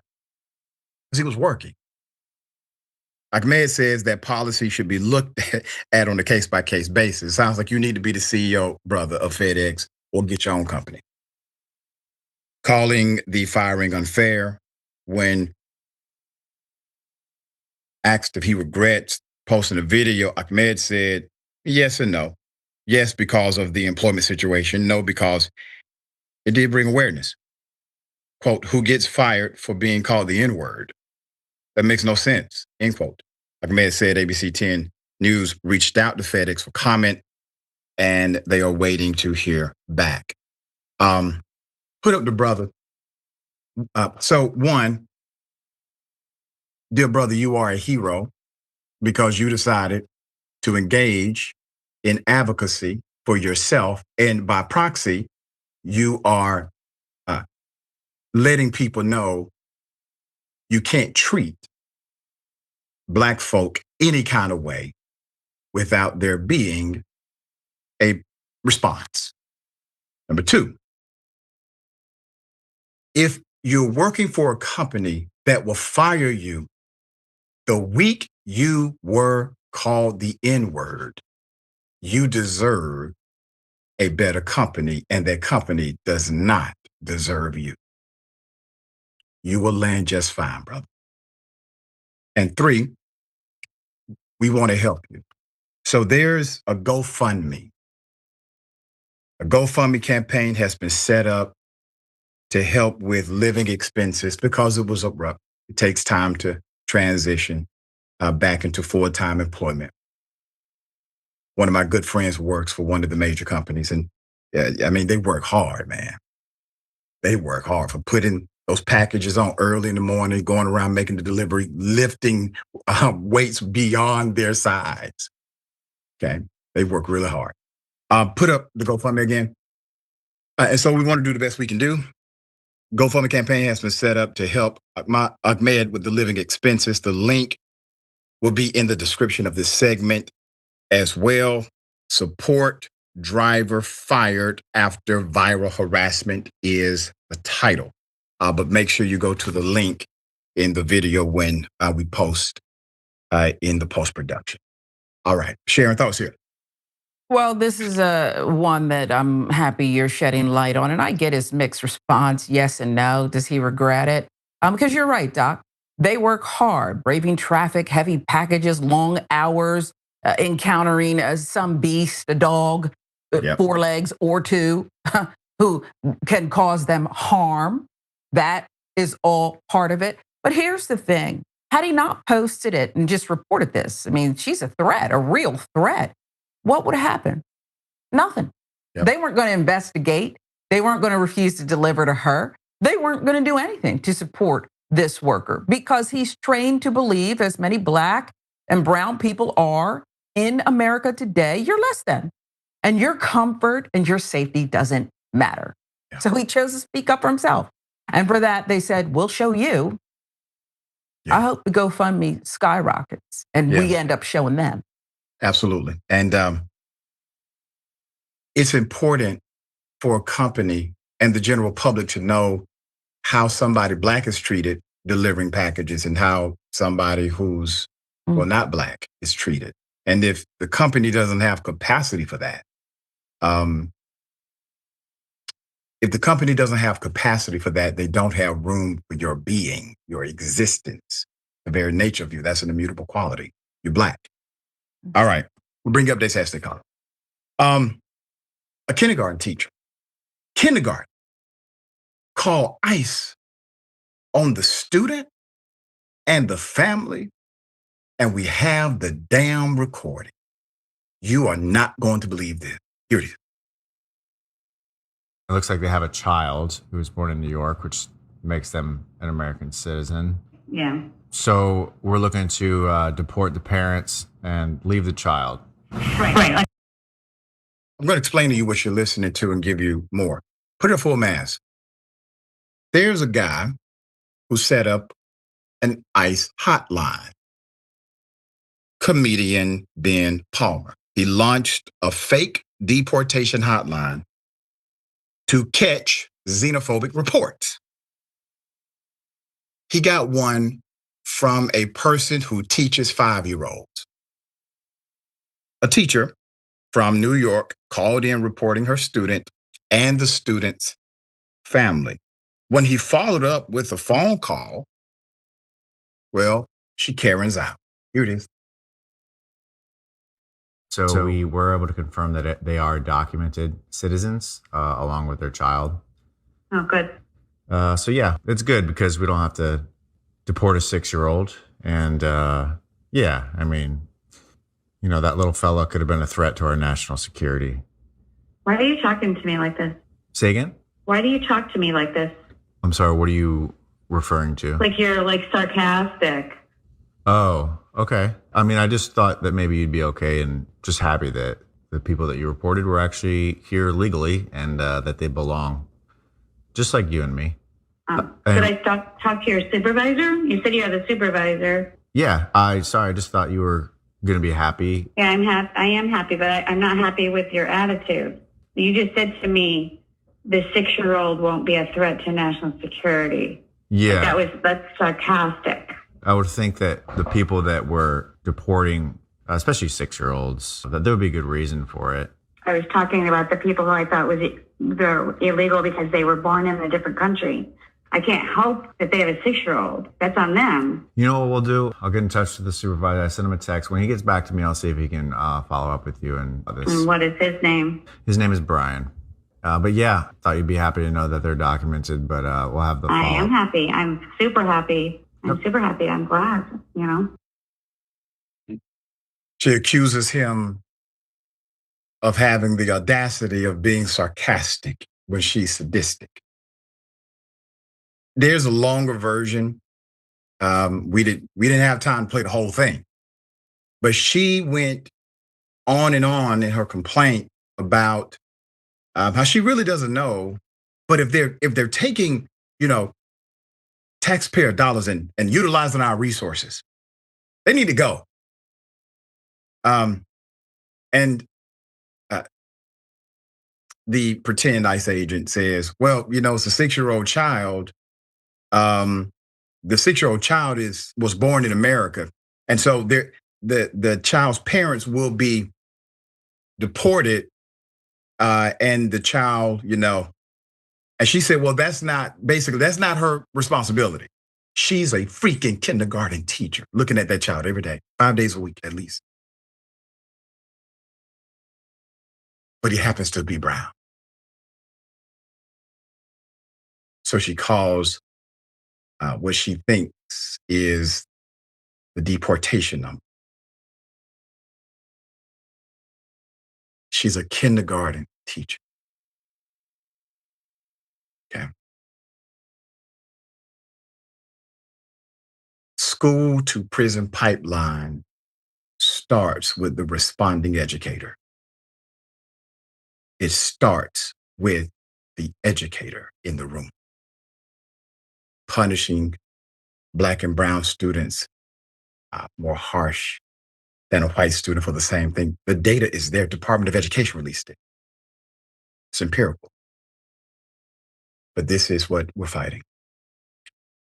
because he was working. Ahmed says that policy should be looked at on a case-by-case basis. It sounds like you need to be the CEO, brother, of FedEx or get your own company. Calling the firing unfair, when asked if he regrets posting a video, Ahmed said yes and no. Yes, because of the employment situation. No, because it did bring awareness. Quote, who gets fired for being called the N-word? That makes no sense, end quote. Ahmed said ABC 10 News reached out to FedEx for comment, and they are waiting to hear back. Put up the brother. So one, dear brother, you are a hero because you decided to engage in advocacy for yourself, and by proxy, you are letting people know you can't treat Black folk any kind of way without there being a response. Number two, if you're working for a company that will fire you the week you were called the N-word, you deserve a better company, and that company does not deserve you. You will land just fine, brother. And three, we want to help you. So there's a GoFundMe. A GoFundMe campaign has been set up to help with living expenses because it was abrupt. It takes time to transition back into full-time employment. One of my good friends works for one of the major companies, and Yeah, I mean, they work hard, man. They work hard for putting those packages on early in the morning, going around making the delivery, lifting weights beyond their size. Okay, they work really hard. Put up the GoFundMe again. And so we want to do the best we can do. GoFundMe campaign has been set up to help Ahmed with the living expenses. The link will be in the description of this segment as well. Support driver fired after viral harassment is the title. But make sure you go to the link in the video when we post in the post-production. All right. Sharon, thoughts here? Well, this is one that I'm happy you're shedding light on. And I get his mixed response, yes and no. Does he regret it? Because you're right, Doc. They work hard, braving traffic, heavy packages, long hours, encountering some beast, a dog, 4 legs or 2, who can cause them harm. That is all part of it. But here's the thing. Had he not posted it and just reported this, I mean, she's a threat, a real threat. What would happen? Nothing. They weren't going to investigate. They weren't going to refuse to deliver to her. They weren't going to do anything to support this worker because he's trained to believe, as many Black and brown people are in America today, you're less than. And your comfort and your safety doesn't matter. So he chose to speak up for himself. And for that, they said, we'll show you. I hope the GoFundMe skyrockets and we end up showing them. Absolutely. And it's important for a company and the general public to know how somebody Black is treated delivering packages and how somebody who's, well, not Black is treated. And if the company doesn't have capacity for that, if the company doesn't have capacity for that, they don't have room for your being, your existence, the very nature of you. That's an immutable quality. You're Black. All right. We'll bring you updates as they come. A kindergarten teacher, called ICE on the student and the family, and we have the damn recording. You are not going to believe this. Here it is. It looks like they have a child who was born in New York, which makes them an American citizen. Yeah. So we're looking to deport the parents and leave the child. Right. I'm going to explain to you what you're listening to and give you more. Put it a full mask. There's a guy who set up an ICE hotline. Comedian Ben Palmer. He launched a fake deportation hotline to catch xenophobic reports. He got one from a person who teaches 5-year-olds. A teacher from New York called in reporting her student and the student's family. When he followed up with a phone call, well, she Karen's out. Here it is. So we were able to confirm that they are documented citizens along with their child. Oh, good. So yeah, it's good because we don't have to deport a 6-year-old. And yeah, I mean, you know, that little fella could have been a threat to our national security. Why are you talking to me like this? Say again? Why do you talk to me like this? I'm sorry, what are you referring to? Like you're like sarcastic. Oh, okay. I mean, I just thought that maybe you'd be okay and just happy that the people that you reported were actually here legally and that they belong, just like you and me. Could I talk to your supervisor? You said you're the supervisor. Yeah, I just thought you were going to be happy. Yeah, I am happy, but I'm not happy with your attitude. You just said to me, the 6-year-old won't be a threat to national security. Yeah. That's sarcastic. I would think that the people that were deporting, especially 6-year-olds, that there would be a good reason for it. I was talking about the people who I thought they're illegal because they were born in a different country. I can't help that they have a 6-year-old. That's on them. You know what we'll do? I'll get in touch with the supervisor. I send him a text. When he gets back to me, I'll see if he can follow up with you and this. And what is his name? His name is Brian. But yeah, thought you'd be happy to know that they're documented, but we'll have the follow-up. I am happy. I'm super happy. I'm glad, you know. She accuses him of having the audacity of being sarcastic when she's sadistic. There's a longer version. We didn't have time to play the whole thing, but she went on and on in her complaint about how she really doesn't know, but if they're taking, taxpayer dollars and utilizing our resources, they need to go. And the pretend ICE agent says, well, it's a 6-year-old child. The 6-year-old child was born in America. And so the child's parents will be deported, and the child, and she said, well, that's not her responsibility. She's a freaking kindergarten teacher looking at that child every day, 5 days a week at least. But he happens to be brown. So she calls what she thinks is the deportation number. She's a kindergarten teacher. Okay. School to prison pipeline starts with the responding educator. It starts with the educator in the room, punishing Black and brown students more harsh than a white student for the same thing. The data is there. Department of Education released it. It's empirical. But this is what we're fighting.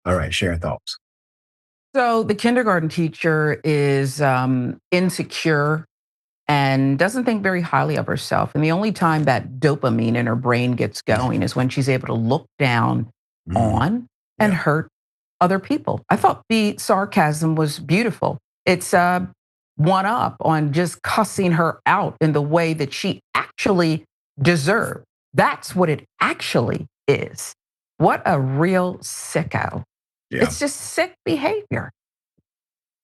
All right, Sharon, thoughts. So the kindergarten teacher is insecure and doesn't think very highly of herself. And the only time that dopamine in her brain gets going is when she's able to look down on and hurt other people. I thought the sarcasm was beautiful. It's one up on just cussing her out in the way that she actually deserved. That's what it actually is. What a real sicko. Yeah. It's just sick behavior.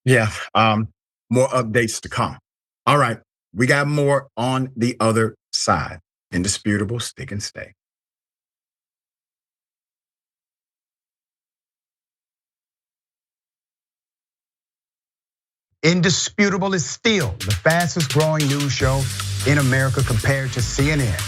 Yeah, more updates to come. All right, we got more on the other side. Indisputable, stick and stay. Indisputable is still the fastest growing news show in America compared to CNN,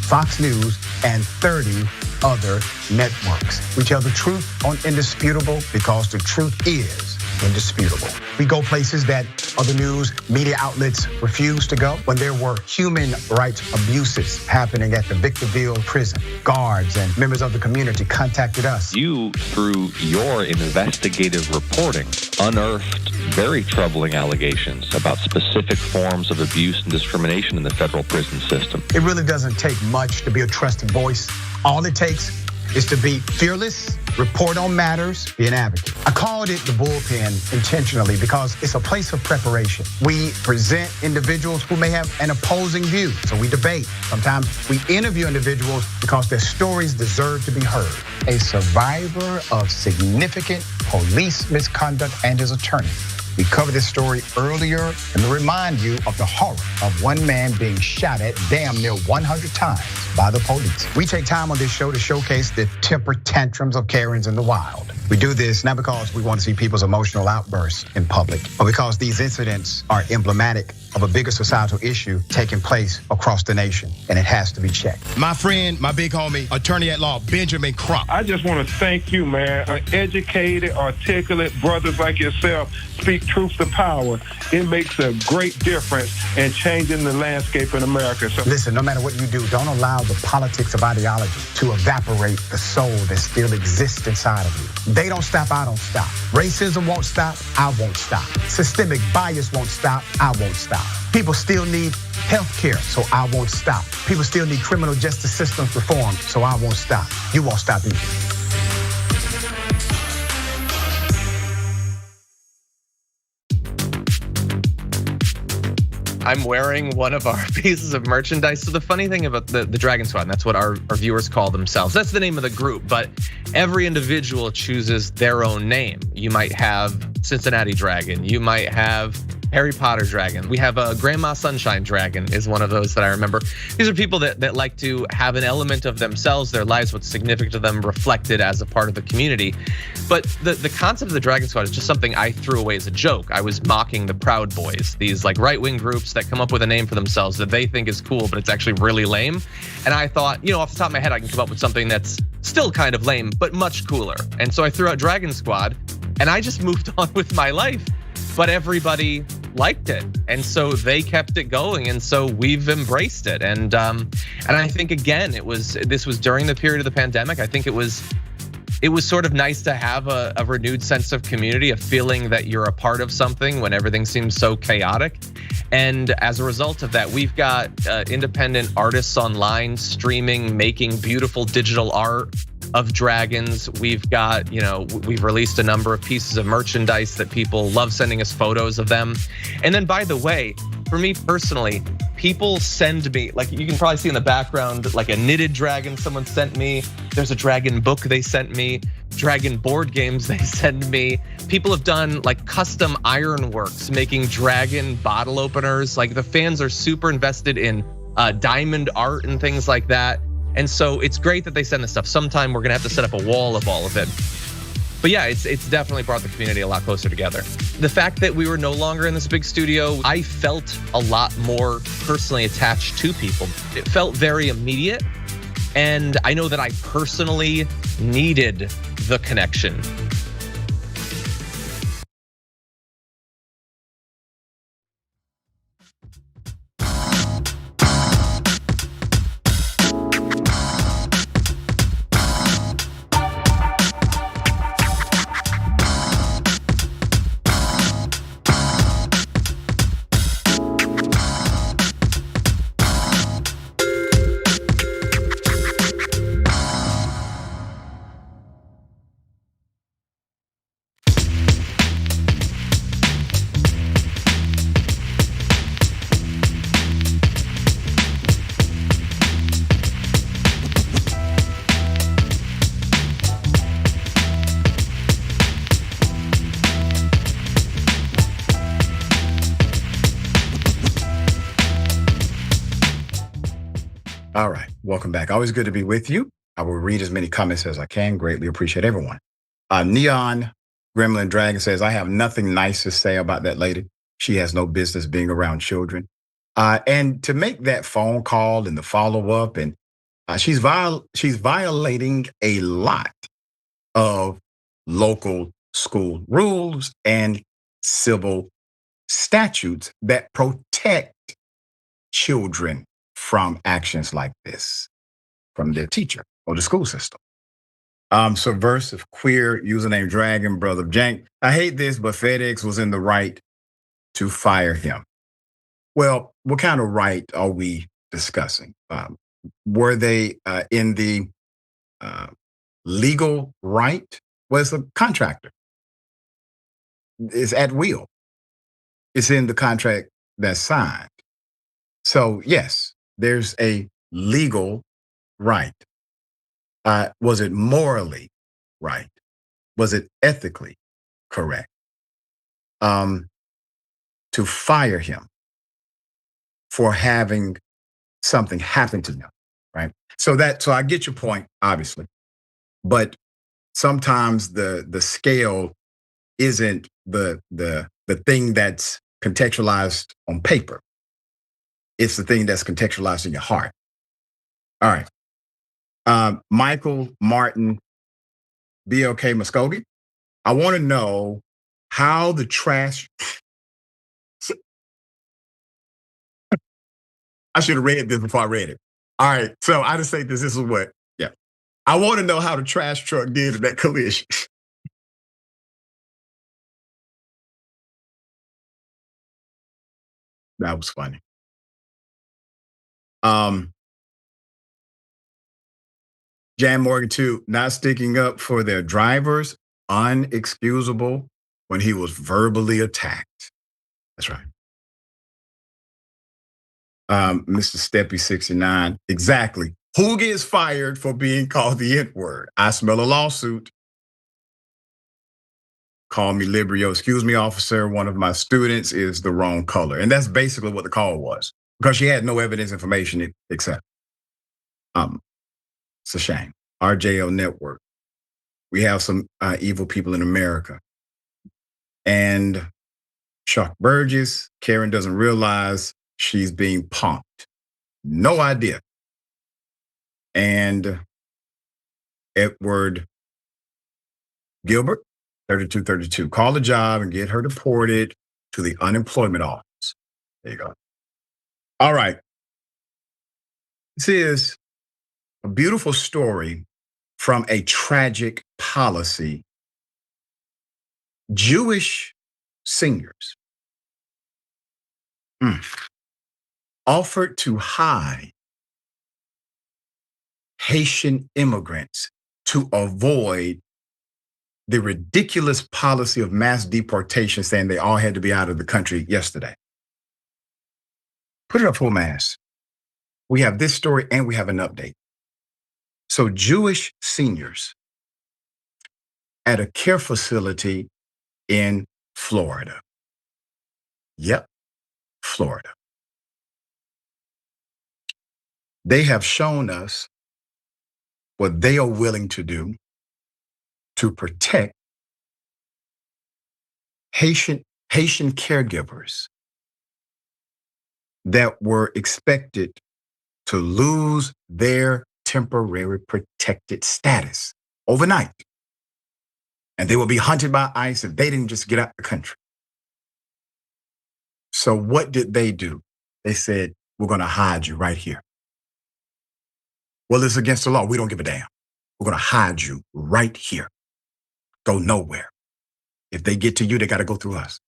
Fox News, and 30 other networks. We tell the truth on Indisputable because the truth is indisputable. We go places that other news media outlets refuse to go. When there were human rights abuses happening at the Victorville prison, guards and members of the community contacted us. You, through your investigative reporting, unearthed very troubling allegations about specific forms of abuse and discrimination in the federal prison system. It really doesn't take much to be a trusted voice. All it takes is to be fearless, report on matters, be an advocate. I called it the bullpen intentionally because it's a place of preparation. We present individuals who may have an opposing view, so we debate. Sometimes we interview individuals because their stories deserve to be heard. A survivor of significant police misconduct and his attorney. We covered this story earlier and to remind you of the horror of one man being shot at damn near 100 times by the police. We take time on this show to showcase the temper tantrums of Karens in the wild. We do this not because we want to see people's emotional outbursts in public, but because these incidents are emblematic of a bigger societal issue taking place across the nation, and it has to be checked. My friend, my big homie, attorney at law, Benjamin Crump. I just want to thank you, man. Educated, articulate brothers like yourself speak truth to power. It makes a great difference in changing the landscape in America. So listen, no matter what you do, don't allow the politics of ideology to evaporate the soul that still exists inside of you. They don't stop, I don't stop. Racism won't stop, I won't stop. Systemic bias won't stop, I won't stop. People still need health care, so I won't stop. People still need criminal justice systems reform, so I won't stop. You won't stop either. I'm wearing one of our pieces of merchandise. So the funny thing about the Dragon Squad, and that's what our viewers call themselves. That's the name of the group, but every individual chooses their own name. You might have Cincinnati Dragon. You might have Harry Potter dragon. We have a Grandma Sunshine dragon is one of those that I remember. These are people that like to have an element of themselves, their lives, what's significant to them reflected as a part of the community. But the concept of the Dragon Squad is just something I threw away as a joke. I was mocking the Proud Boys, these like right-wing groups that come up with a name for themselves that they think is cool, but it's actually really lame. And I thought, off the top of my head, I can come up with something that's still kind of lame, but much cooler. And so I threw out Dragon Squad and I just moved on with my life. But everybody liked it, and so they kept it going, and so we've embraced it. And I think again, this was during the period of the pandemic. I think it was sort of nice to have a renewed sense of community, a feeling that you're a part of something when everything seems so chaotic. And as a result of that, we've got independent artists online streaming, making beautiful digital art of dragons. We've got, we've released a number of pieces of merchandise that people love sending us photos of them. And then, by the way, for me personally, people send me, like you can probably see in the background, like a knitted dragon someone sent me. There's a dragon book they sent me, dragon board games they send me. People have done like custom ironworks, making dragon bottle openers. Like the fans are super invested in diamond art and things like that. And so it's great that they send this stuff. Sometime we're gonna have to set up a wall of all of it. But yeah, it's definitely brought the community a lot closer together. The fact that we were no longer in this big studio, I felt a lot more personally attached to people. It felt very immediate. And I know that I personally needed the connection. All right, welcome back. Always good to be with you. I will read as many comments as I can. Greatly appreciate everyone. Neon Gremlin Dragon says, I have nothing nice to say about that lady. She has no business being around children. And to make that phone call and the follow-up, and she's violating a lot of local school rules and civil statutes that protect children from actions like this from their teacher or the school system. Subversive queer username Dragon Brother Jank. I hate this, but FedEx was in the right to fire him. Well, what kind of right are we discussing? Were they in the legal right? Well, it's a contractor. It's at will. It's in the contract that's signed. So yes, there's a legal right. Was it morally right? Was it ethically correct? To fire him for having something happen to him, right? So I get your point, obviously, but sometimes the scale isn't the thing that's contextualized on paper. It's the thing that's contextualized in your heart. All right. Michael Martin, BLK Muskogee. I want to know how the trash. I should have read this before I read it. All right. So I just say this is what, yeah. I want to know how the trash truck did in that collision. That was funny. Jan Morgan too, not sticking up for their drivers, unexcusable when he was verbally attacked. That's right. Mr. Steppy 69, exactly. Who gets fired for being called the N-word? I smell a lawsuit. call me Librio. Excuse me, officer, one of my students is the wrong color. And that's basically what the call was, because she had no evidence information except. It's a shame. RJO Network. We have some evil people in America. And Chuck Burgess, Karen doesn't realize she's being punked. No idea. And Edward Gilbert, 3232. Call the job and get her deported to the unemployment office. There you go. All right. This is a beautiful story from a tragic policy. Jewish seniors offered to hide Haitian immigrants to avoid the ridiculous policy of mass deportation, saying they all had to be out of the country yesterday. Put it up full mass. We have this story and we have an update. So Jewish seniors at a care facility in Florida. Yep, Florida. They have shown us what they are willing to do to protect Haitian caregivers that were expected to lose their temporary protected status overnight. And they will be hunted by ICE if they didn't just get out the country. So what did they do? They said, we're going to hide you right here. Well, it's against the law. We don't give a damn. We're going to hide you right here. Go nowhere. If they get to you, they got to go through us.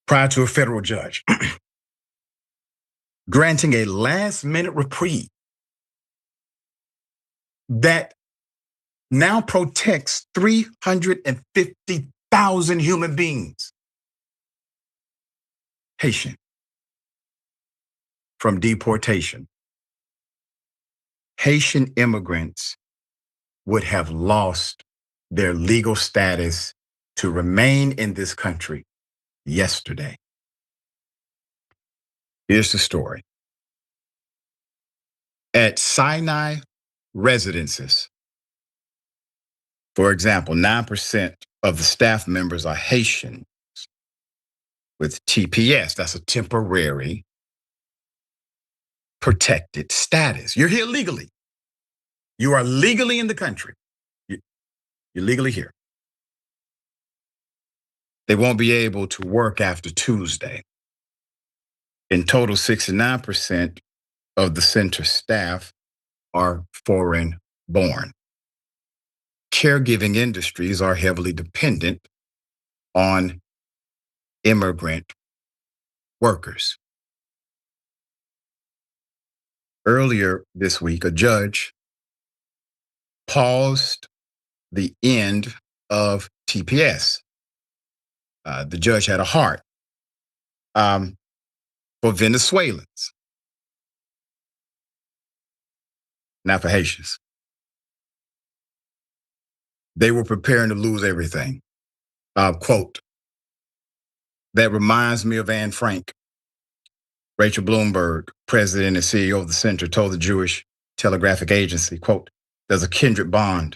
Prior to a federal judge granting a last-minute reprieve that now protects 350,000 human beings, Haitian, from deportation. Haitian immigrants would have lost their legal status to remain in this country yesterday. Here's the story. At Sinai residences, for example, 9% of the staff members are Haitian with TPS. That's a temporary protected status. You're here legally. You are legally in the country. You're legally here. They won't be able to work after Tuesday. In total, 69% of the center staff are foreign born. Caregiving industries are heavily dependent on immigrant workers. Earlier this week, a judge paused the end of TPS. The judge had a heart for Venezuelans, not for Haitians. They were preparing to lose everything. Quote, that reminds me of Anne Frank. Rachel Bloomberg, president and CEO of the center, told the Jewish Telegraphic Agency, quote, there's a kindred bond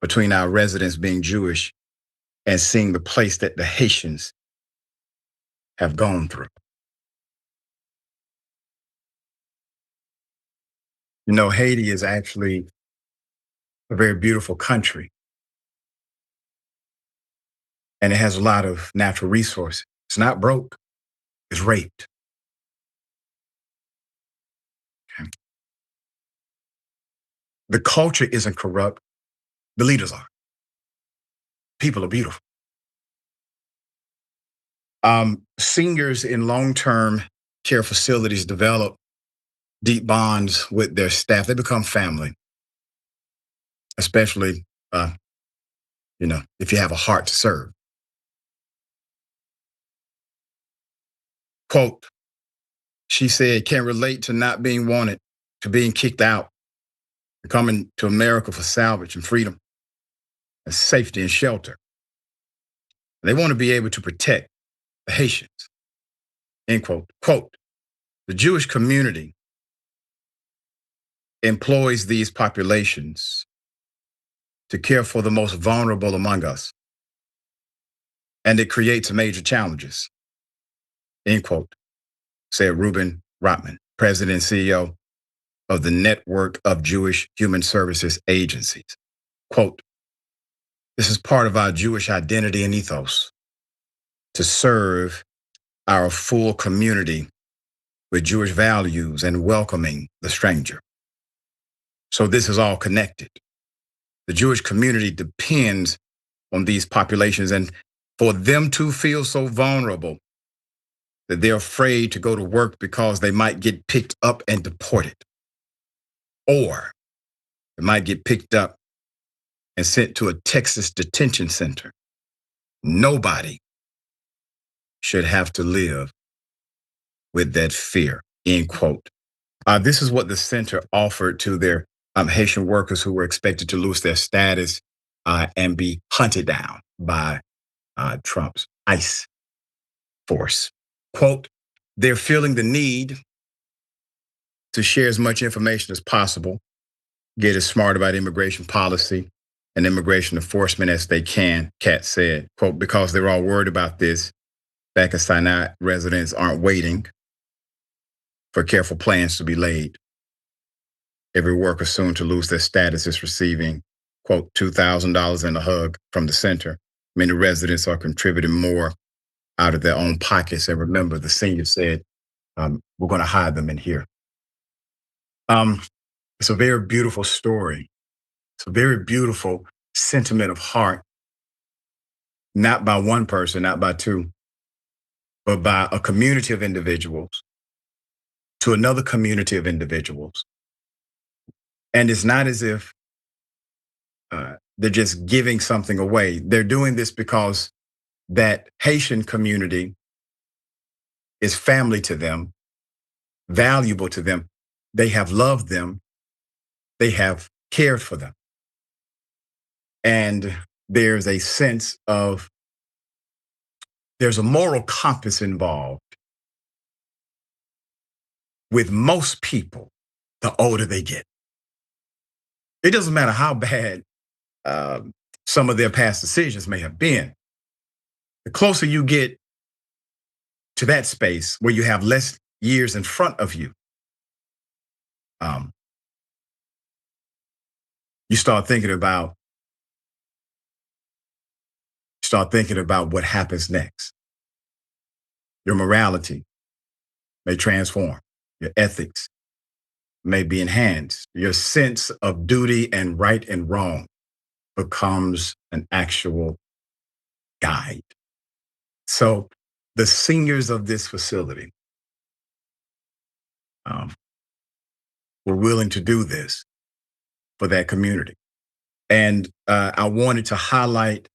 between our residents being Jewish and seeing the place that the Haitians have gone through. You know, Haiti is actually a very beautiful country. And it has a lot of natural resources. It's not broke, it's raped. Okay. The culture isn't corrupt, the leaders are. People are beautiful. Seniors in long-term care facilities develop deep bonds with their staff. They become family, especially, if you have a heart to serve. Quote, she said, can relate to not being wanted, to being kicked out, They're coming to America for salvage and freedom and safety and shelter. They want to be able to protect the Haitians, end quote. Quote, the Jewish community employs these populations to care for the most vulnerable among us, and it creates major challenges, end quote, said Reuben Rotman, president and CEO of the Network of Jewish Human Services Agencies. Quote, this is part of our Jewish identity and ethos to serve our full community with Jewish values and welcoming the stranger. So this is all connected. The Jewish community depends on these populations, and for them to feel so vulnerable that they're afraid to go to work because they might get picked up and deported, or they might get picked up and sent to a Texas detention center. Nobody should have to live with that fear, end quote. This is what the center offered to their Haitian workers who were expected to lose their status and be hunted down by Trump's ICE force. Quote, they're feeling the need to share as much information as possible, get as smart about immigration policy and immigration enforcement as they can, Kat said. Quote, because they're all worried about this, back in Sinai, residents aren't waiting for careful plans to be laid. Every worker soon to lose their status is receiving, quote, $2,000 and a hug from the center. Many residents are contributing more out of their own pockets. And remember, the senior said, we're going to hide them in here. It's a very beautiful story. It's a very beautiful sentiment of heart, not by one person, not by two, but by a community of individuals to another community of individuals. And it's not as if they're just giving something away. They're doing this because that Haitian community is family to them, valuable to them. They have loved them. They have cared for them. And there's a sense of, there's a moral compass involved with most people the older they get. It doesn't matter how bad some of their past decisions may have been. The closer you get to that space where you have less years in front of you, you start thinking about what happens next. Your morality may transform. Your ethics may be enhanced. Your sense of duty and right and wrong becomes an actual guide. So the seniors of this facility were willing to do this for that community. And I wanted to highlight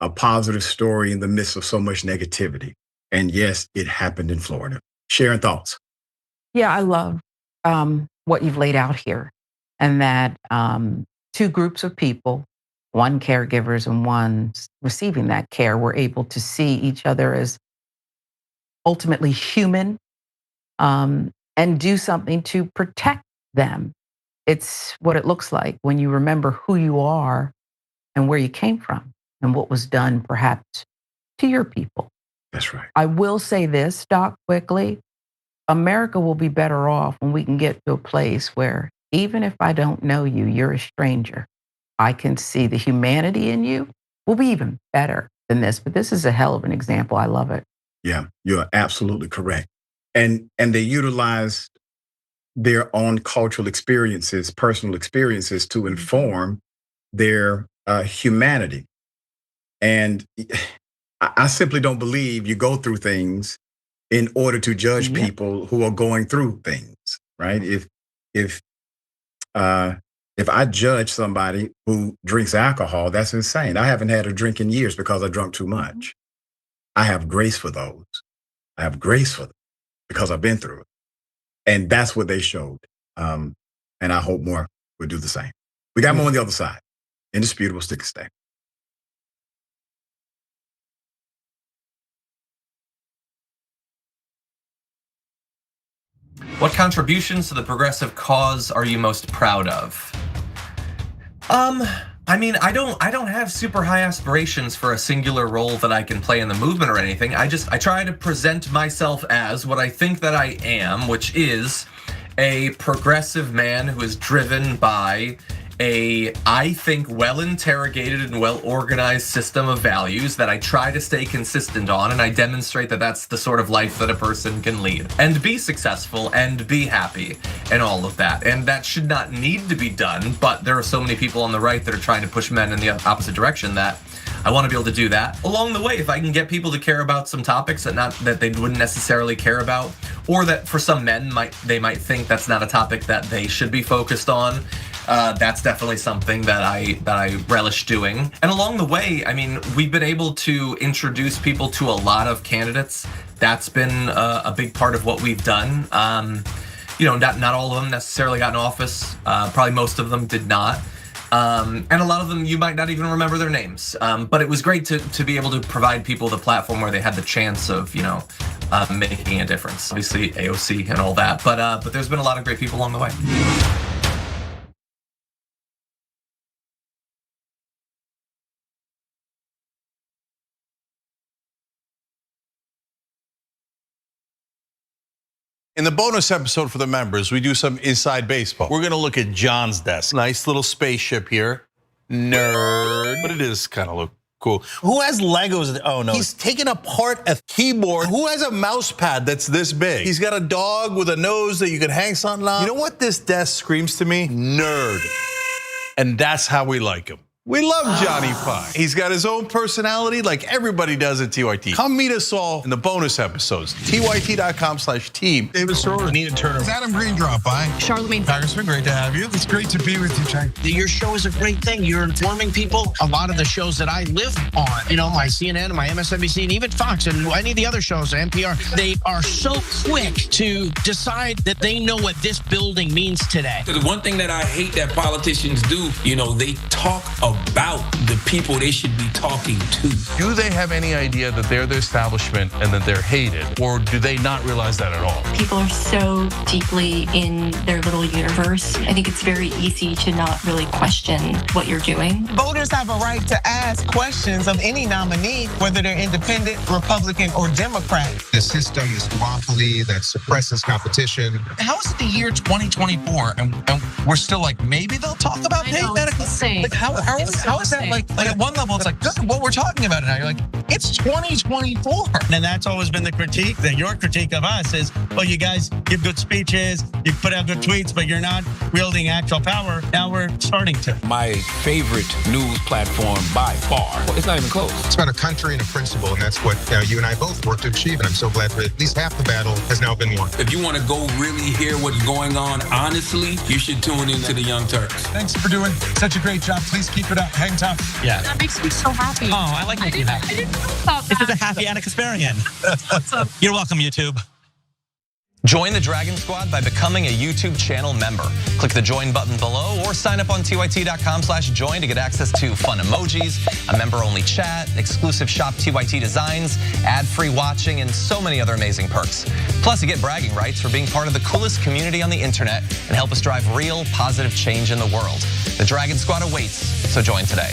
a positive story in the midst of so much negativity. And yes, it happened in Florida. Sharon, thoughts? Yeah, I love what you've laid out here, and that two groups of people, one caregivers and one receiving that care, were able to see each other as ultimately human and do something to protect them. It's what it looks like when you remember who you are and where you came from and what was done perhaps to your people. That's right. I will say this, Doc, quickly. America will be better off when we can get to a place where even if I don't know you, you're a stranger. I can see the humanity in you. We'll be even better than this, but this is a hell of an example. I love it. Yeah, you're absolutely correct. And they utilized their own cultural experiences, personal experiences to inform their humanity. And I simply don't believe you go through things in order to judge people who are going through things, right? If I judge somebody who drinks alcohol, that's insane. I haven't had a drink in years because I drunk too much. I have grace for those. I have grace for them because I've been through it. And that's what they showed. And I hope more we'll do the same. We got more on the other side. Indisputable, stick and stay. What contributions to the progressive cause are you most proud of? I mean, I don't have super high aspirations for a singular role that I can play in the movement or anything. I try to present myself as what I think that I am, which is a progressive man who is driven by a, I think, well-interrogated and well-organized system of values that I try to stay consistent on, and I demonstrate that that's the sort of life that a person can lead and be successful and be happy and all of that. And that should not need to be done, but there are so many people on the right that are trying to push men in the opposite direction that I want to be able to do that. Along the way, if I can get people to care about some topics that they wouldn't necessarily care about, or that for some men they might think that's not a topic that they should be focused on, that's definitely something that I relish doing. And along the way, I mean, we've been able to introduce people to a lot of candidates. That's been a big part of what we've done. You know, not all of them necessarily got in office. Probably most of them did not. And a lot of them you might not even remember their names. But it was great to be able to provide people the platform where they had the chance of, you know, making a difference. Obviously AOC and all that, but there's been a lot of great people along the way. In the bonus episode for the members, we do some inside baseball. We're gonna look at John's desk. Nice little spaceship here. Nerd. But it is kind of look cool. Who has Legos? Oh no. He's taking apart a keyboard. Who has a mouse pad that's this big? He's got a dog with a nose that you can hang something on. You know what this desk screams to me? Nerd. And that's how we like him. We love Johnny Pie. He's got his own personality like everybody does at TYT. Come meet us all in the bonus episodes. TYT.com/team. David Sorrell, Nina Turner. Is Adam Green drop by? Charlemagne. Congressman, great to have you. It's great to be with you, Chang. Your show is a great thing. You're informing people. A lot of the shows that I live on, you know, my CNN, my MSNBC, and even Fox, and any of the other shows, NPR, they are so quick to decide that they know what this building means today. The one thing that I hate that politicians do, you know, they talk about the people they should be talking to. Do they have any idea that they're the establishment and that they're hated? Or do they not realize that at all? People are so deeply in their little universe. I think it's very easy to not really question what you're doing. Voters have a right to ask questions of any nominee, whether they're independent, Republican, or Democrat. The system is duopoly that suppresses competition. How is it the year 2024 and we're still like, maybe they'll talk about paid medical? Like how is that like at one level it's like, good, what we're talking about it now. You're like, it's 2024. And that's always been the critique, that your critique of us is, well, you guys give good speeches, you put out good tweets, but you're not wielding actual power. Now we're starting to. My favorite news platform by far. It's not even close. It's about a country and a principle, and that's what you and I both work to achieve. And I'm so glad that at least half the battle has now been won. If you want to go really hear what's going on, honestly, you should tune into the Young Turks. Thanks for doing such a great job. Please keep it up. Hang tough. Yeah. That makes me so happy. Oh, I like making you happy. I didn't know about that. This is a happy Anna Kasparian. What's up? You're welcome, YouTube. Join the Dragon Squad by becoming a YouTube channel member. Click the join button below or sign up on tyt.com/join to get access to fun emojis, a member-only chat, exclusive shop TYT designs, ad-free watching, and so many other amazing perks. Plus, you get bragging rights for being part of the coolest community on the internet and help us drive real positive change in the world. The Dragon Squad awaits, so join today.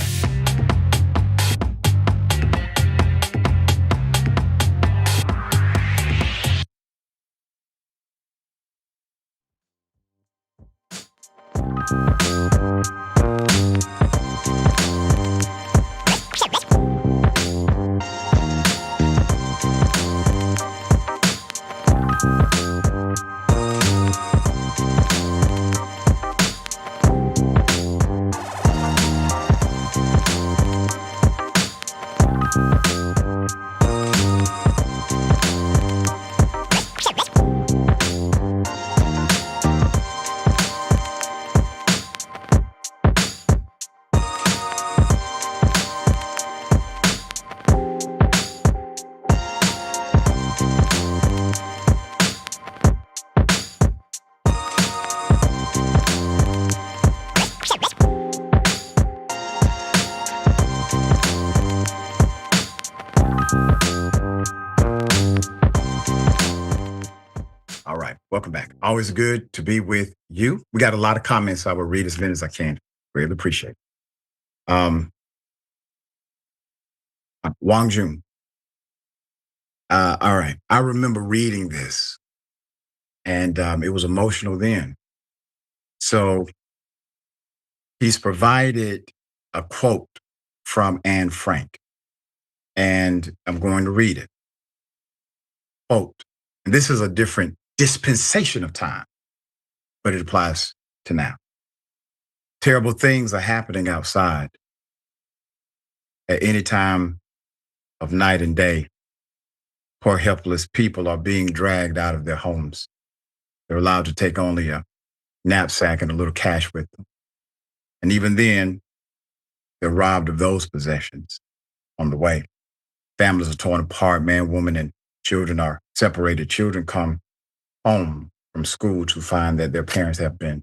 All right, welcome back. Always good to be with you. We got a lot of comments. I will read as many as I can. Really appreciate it. Wang Jun. All right, I remember reading this, and it was emotional then. So he's provided a quote from Anne Frank, and I'm going to read it. Quote, and this is a different dispensation of time, but it applies to now. Terrible things are happening outside at any time of night and day. Poor helpless people are being dragged out of their homes. They're allowed to take only a knapsack and a little cash with them. And even then, they're robbed of those possessions on the way. Families are torn apart. Man, woman, and children are separated. Children come home from school to find that their parents have been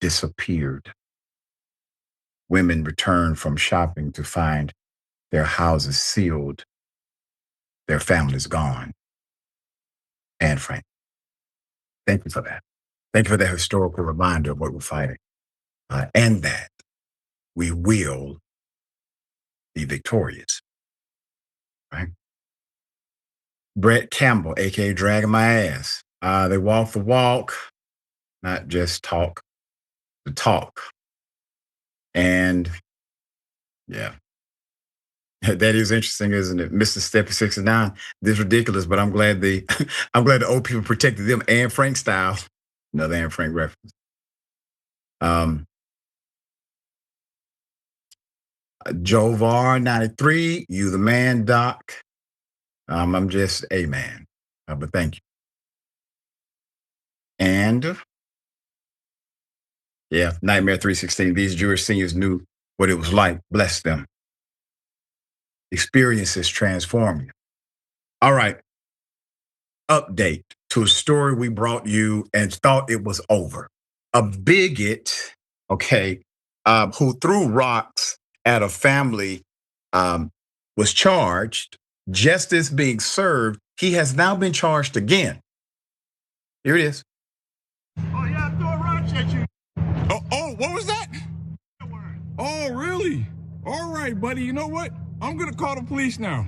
disappeared. Women return from shopping to find their houses sealed, their families gone. Anne Frank. Thank you for that. Thank you for that historical reminder of what we're fighting. And that we will be victorious. Right? Brett Campbell, aka Dragging My Ass. They walk the walk, not just talk the talk. And yeah, that is interesting, isn't it? Mr. Steppy 69. This is ridiculous, but I'm glad the old people protected them. Anne Frank style. Another Anne Frank reference. Jovar 93, you the man, Doc. I'm just a man, but thank you. And yeah, Nightmare 316. These Jewish seniors knew what it was like. Bless them. Experiences transform you. All right. Update to a story we brought you and thought it was over. A bigot, okay, who threw rocks at a family was charged. Justice being served. He has now been charged again. Here it is. Oh, yeah, throw rocks at you. Oh, what was that? Oh, really? All right, buddy. You know what? I'm going to call the police now.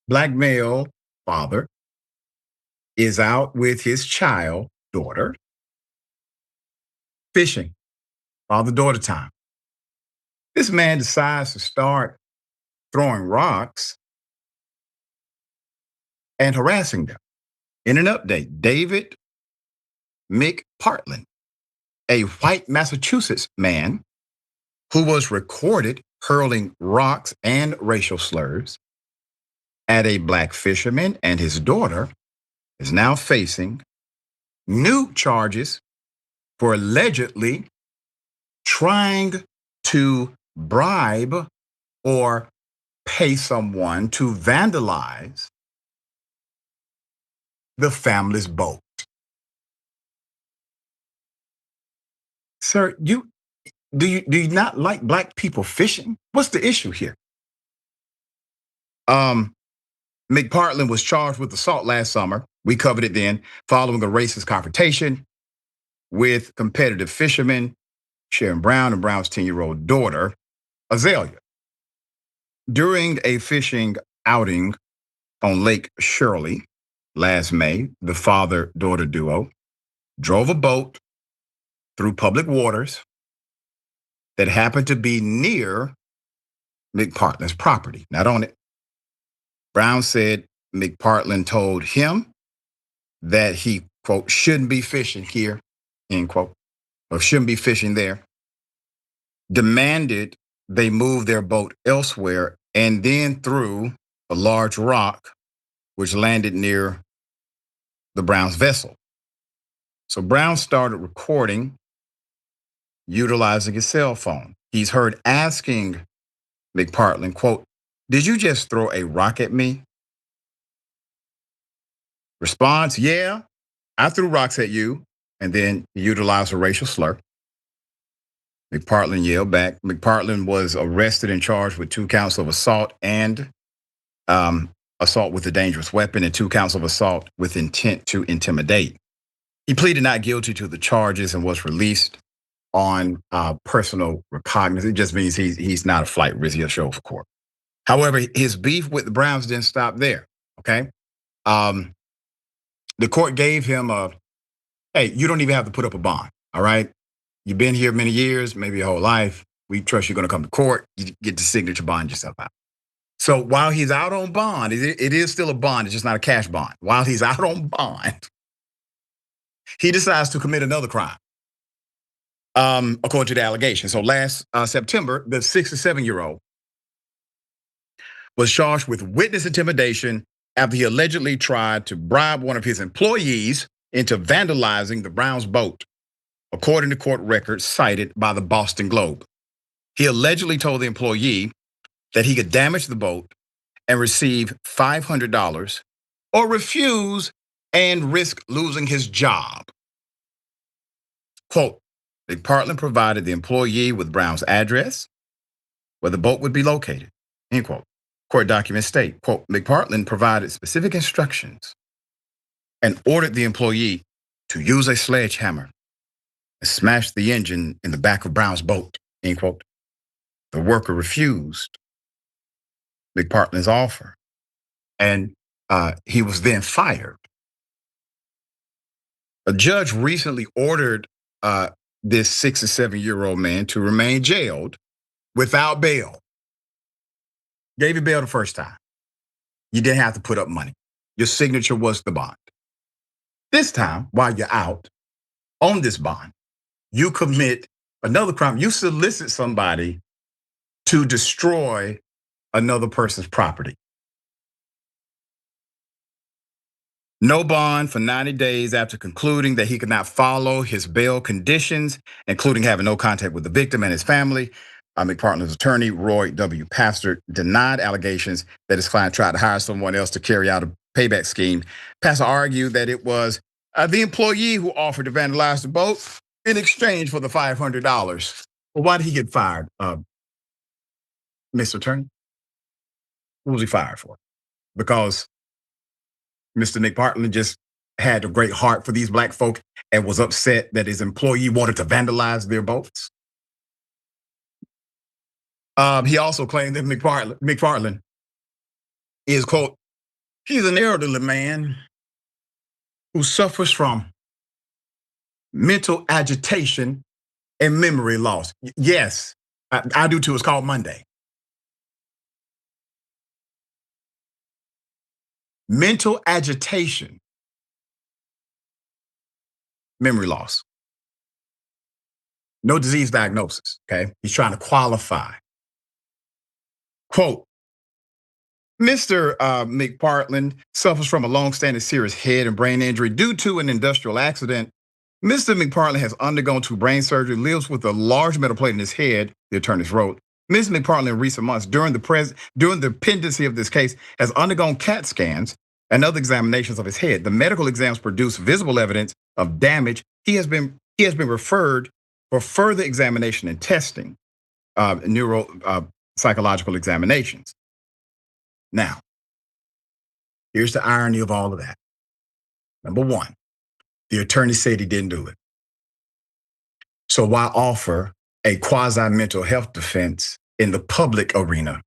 Black male father is out with his daughter, fishing. Father-daughter time. This man decides to start throwing rocks and harassing them. In an update, David McPartland, a white Massachusetts man who was recorded hurling rocks and racial slurs at a black fisherman and his daughter, is now facing new charges for allegedly trying to bribe or pay someone to vandalize the family's boat. Sir, do you not like black people fishing? What's the issue here? McPartland was charged with assault last summer. We covered it then, following a racist confrontation with competitive fishermen Sharon Brown and Brown's 10-year-old daughter, Azalea. During a fishing outing on Lake Shirley last May, the father-daughter duo drove a boat through public waters that happened to be near McPartland's property, not on it. Brown said McPartland told him that he, quote, shouldn't be fishing here, end quote, or shouldn't be fishing there, demanded they move their boat elsewhere, and then threw a large rock which landed near the Browns' vessel. So Brown started recording, utilizing his cell phone. He's heard asking McPartland, quote, did you just throw a rock at me? Response, yeah, I threw rocks at you, and then he utilized a racial slur. McPartland yelled back. McPartland was arrested and charged with 2 counts of assault and assault with a dangerous weapon and 2 counts of assault with intent to intimidate. He pleaded not guilty to the charges and was released on personal recognizance. It just means he's not a flight risk. He'll show for court. However, his beef with the Browns didn't stop there. Okay, the court gave him hey, you don't even have to put up a bond. All right, you've been here many years, maybe your whole life. We trust you're going to come to court. You get the signature, bond yourself out. So while he's out on bond, it is still a bond. It's just not a cash bond. While he's out on bond, he decides to commit another crime, according to the allegation. So last September, the 67-year-old was charged with witness intimidation after he allegedly tried to bribe one of his employees into vandalizing the Browns' boat, according to court records cited by the Boston Globe. He allegedly told the employee that he could damage the boat and receive $500 or refuse and risk losing his job. Quote, McPartland provided the employee with Brown's address where the boat would be located, end quote. Court documents state, quote, McPartland provided specific instructions and ordered the employee to use a sledgehammer and smash the engine in the back of Brown's boat, end quote. The worker refused McPartland's offer, and he was then fired. A judge recently ordered this 67-year-old man to remain jailed without bail. Gave you bail the first time. You didn't have to put up money. Your signature was the bond. This time, while you're out on this bond, you commit another crime. You solicit somebody to destroy another person's property. No bond for 90 days after concluding that he could not follow his bail conditions, including having no contact with the victim and his family. McPartland's attorney, Roy W. Pastor, denied allegations that his client tried to hire someone else to carry out a payback scheme. Pastor argued that it was the employee who offered to vandalize the boat in exchange for the $500. Well, why did he get fired, Mr. Attorney? What was he fired for? Because Mr. McPartland just had a great heart for these black folk and was upset that his employee wanted to vandalize their boats. He also claimed that McPartland is, quote, he's an elderly man who suffers from mental agitation and memory loss. Yes, I do too. It's called Monday. Mental agitation, memory loss. No disease diagnosis, okay? He's trying to qualify. Quote, Mr. McPartland suffers from a long-standing serious head and brain injury due to an industrial accident. Mr. McPartland has undergone 2 brain surgery, lives with a large metal plate in his head, the attorneys wrote. Ms. McPartland in recent months, during the pendency of this case, has undergone CAT scans and other examinations of his head. The medical exams produce visible evidence of damage. He has been referred for further examination and testing, neuropsychological examinations. Now, here's the irony of all of that. Number one, the attorney said he didn't do it. So why offer a quasi-mental health defense in the public arena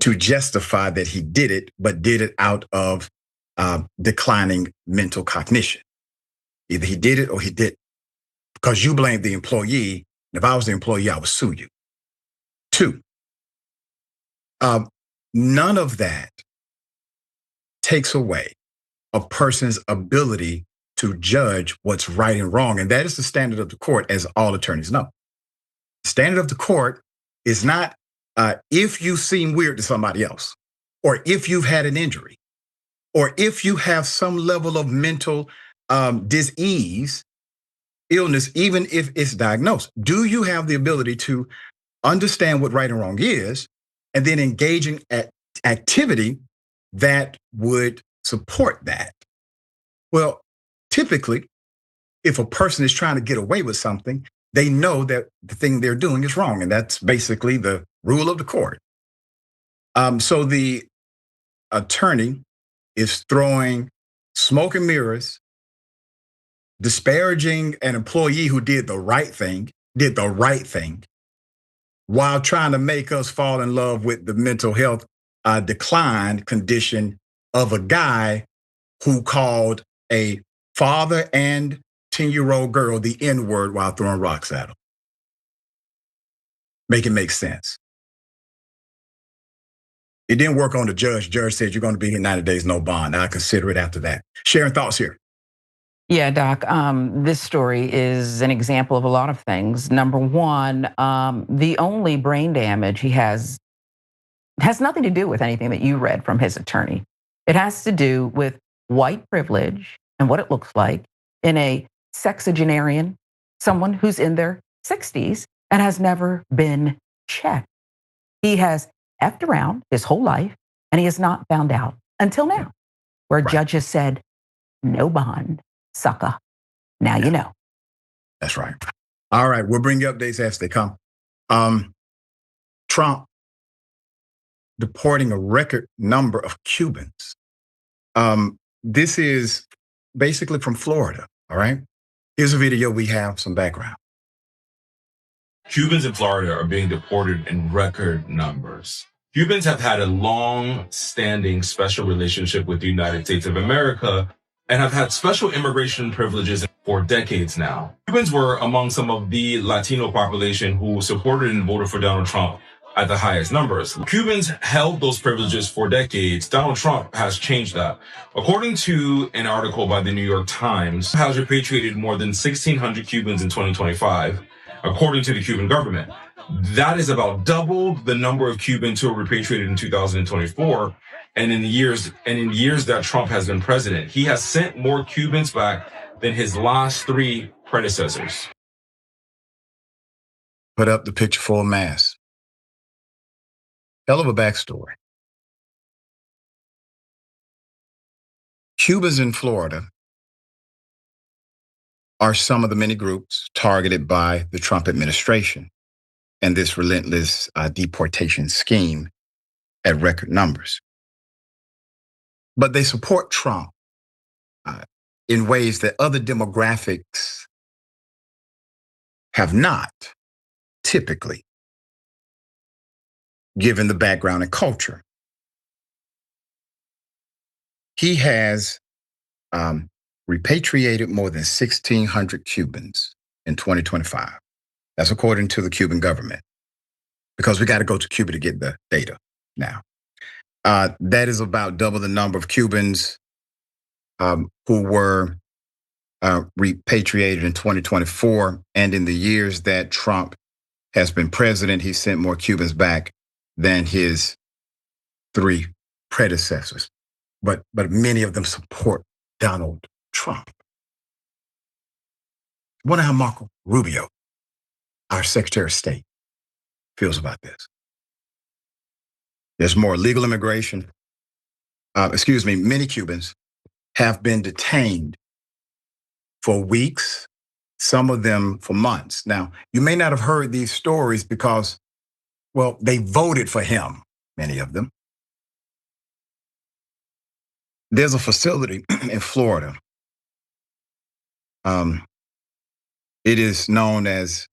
to justify that he did it, but did it out of declining mental cognition? Either he did it or he didn't. Because you blame the employee. If I was the employee, I would sue you. 2, none of that takes away a person's ability to judge what's right and wrong. And that is the standard of the court, as all attorneys know. The standard of the court is not if you seem weird to somebody else, or if you've had an injury, or if you have some level of mental disease, illness, even if it's diagnosed. Do you have the ability to understand what right and wrong is, and then engaging at activity that would support that? Well, typically, if a person is trying to get away with something, they know that the thing they're doing is wrong, and that's basically the rule of the court. So the attorney is throwing smoke and mirrors, disparaging an employee who did the right thing, while trying to make us fall in love with the mental health decline condition of a guy who called a father and 10-year-old girl the N-word while throwing rocks at him. Make it make sense. It didn't work on the judge. Judge said you're going to be here 90 days, no bond. I consider it after that. Sharon, thoughts here? Yeah, Doc, this story is an example of a lot of things. Number one, the only brain damage he has nothing to do with anything that you read from his attorney. It has to do with white privilege and what it looks like in a sexagenarian, someone who's in their 60s and has never been checked. He has effed around his whole life and he has not found out until now, where a judge has said, no bond, sucker. Now you know. That's right. All right, we'll bring you updates as they come. Trump deporting a record number of Cubans. This is basically from Florida, all right? Here's a video, we have some background. Cubans in Florida are being deported in record numbers. Cubans have had a long-standing special relationship with the United States of America and have had special immigration privileges for decades now. Cubans were among some of the Latino population who supported and voted for Donald Trump at the highest numbers. Cubans held those privileges for decades. Donald Trump has changed that. According to an article by the New York Times, has repatriated more than 1,600 Cubans in 2025, according to the Cuban government. That is about double the number of Cubans who were repatriated in 2024. And in years that Trump has been president, he has sent more Cubans back than his last three predecessors. Put up the picture full mass. Hell of a backstory. Cubans in Florida are some of the many groups targeted by the Trump administration and this relentless deportation scheme at record numbers. But they support Trump in ways that other demographics have not, typically, given the background and culture. He has repatriated more than 1,600 Cubans in 2025. That's according to the Cuban government, because we got to go to Cuba to get the data now. That is about double the number of Cubans who were repatriated in 2024. And in the years that Trump has been president, he sent more Cubans back than his three predecessors. But many of them support Donald Trump. I wonder how Marco Rubio, our Secretary of State, feels about this. There's more legal immigration. Many Cubans have been detained for weeks, some of them for months. Now, you may not have heard these stories because, well, they voted for him, many of them. There's a facility in Florida. It is known as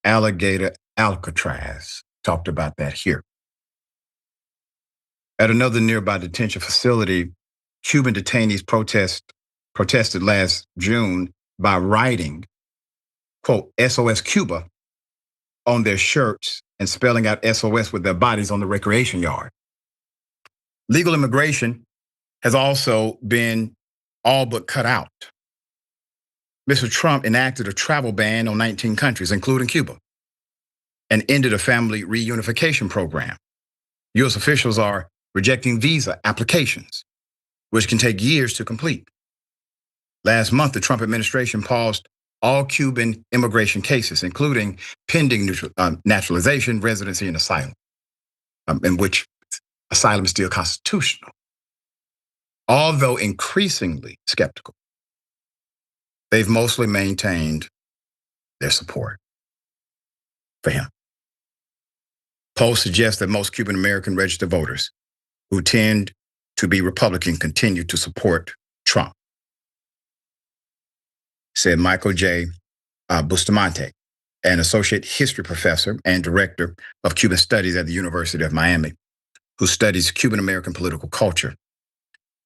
Alligator Alcatraz. Talked about that here. At another nearby detention facility, Cuban detainees protested last June by writing, quote, SOS Cuba on their shirts and spelling out SOS with their bodies on the recreation yard. Legal immigration has also been all but cut out. Mr. Trump enacted a travel ban on 19 countries, including Cuba, and ended a family reunification program. U.S. officials are rejecting visa applications, which can take years to complete. Last month, the Trump administration paused all Cuban immigration cases, including pending naturalization, residency, and asylum, in which asylum is still constitutional. Although increasingly skeptical, they've mostly maintained their support for him. Polls suggest that most Cuban American registered voters who tend to be Republican continue to support Trump, said Michael J. Bustamante, an associate history professor and director of Cuban studies at the University of Miami, who studies Cuban American political culture.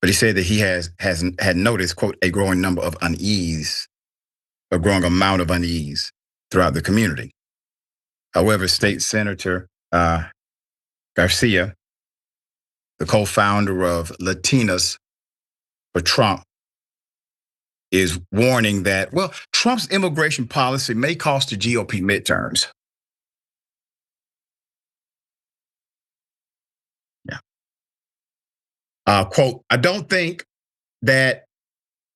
But he said that he had noticed, quote, a growing amount of unease throughout the community. However, State Senator Garcia, the co-founder of Latinos for Trump, is warning that, well, Trump's immigration policy may cost the GOP midterms. Yeah. Quote, I don't think that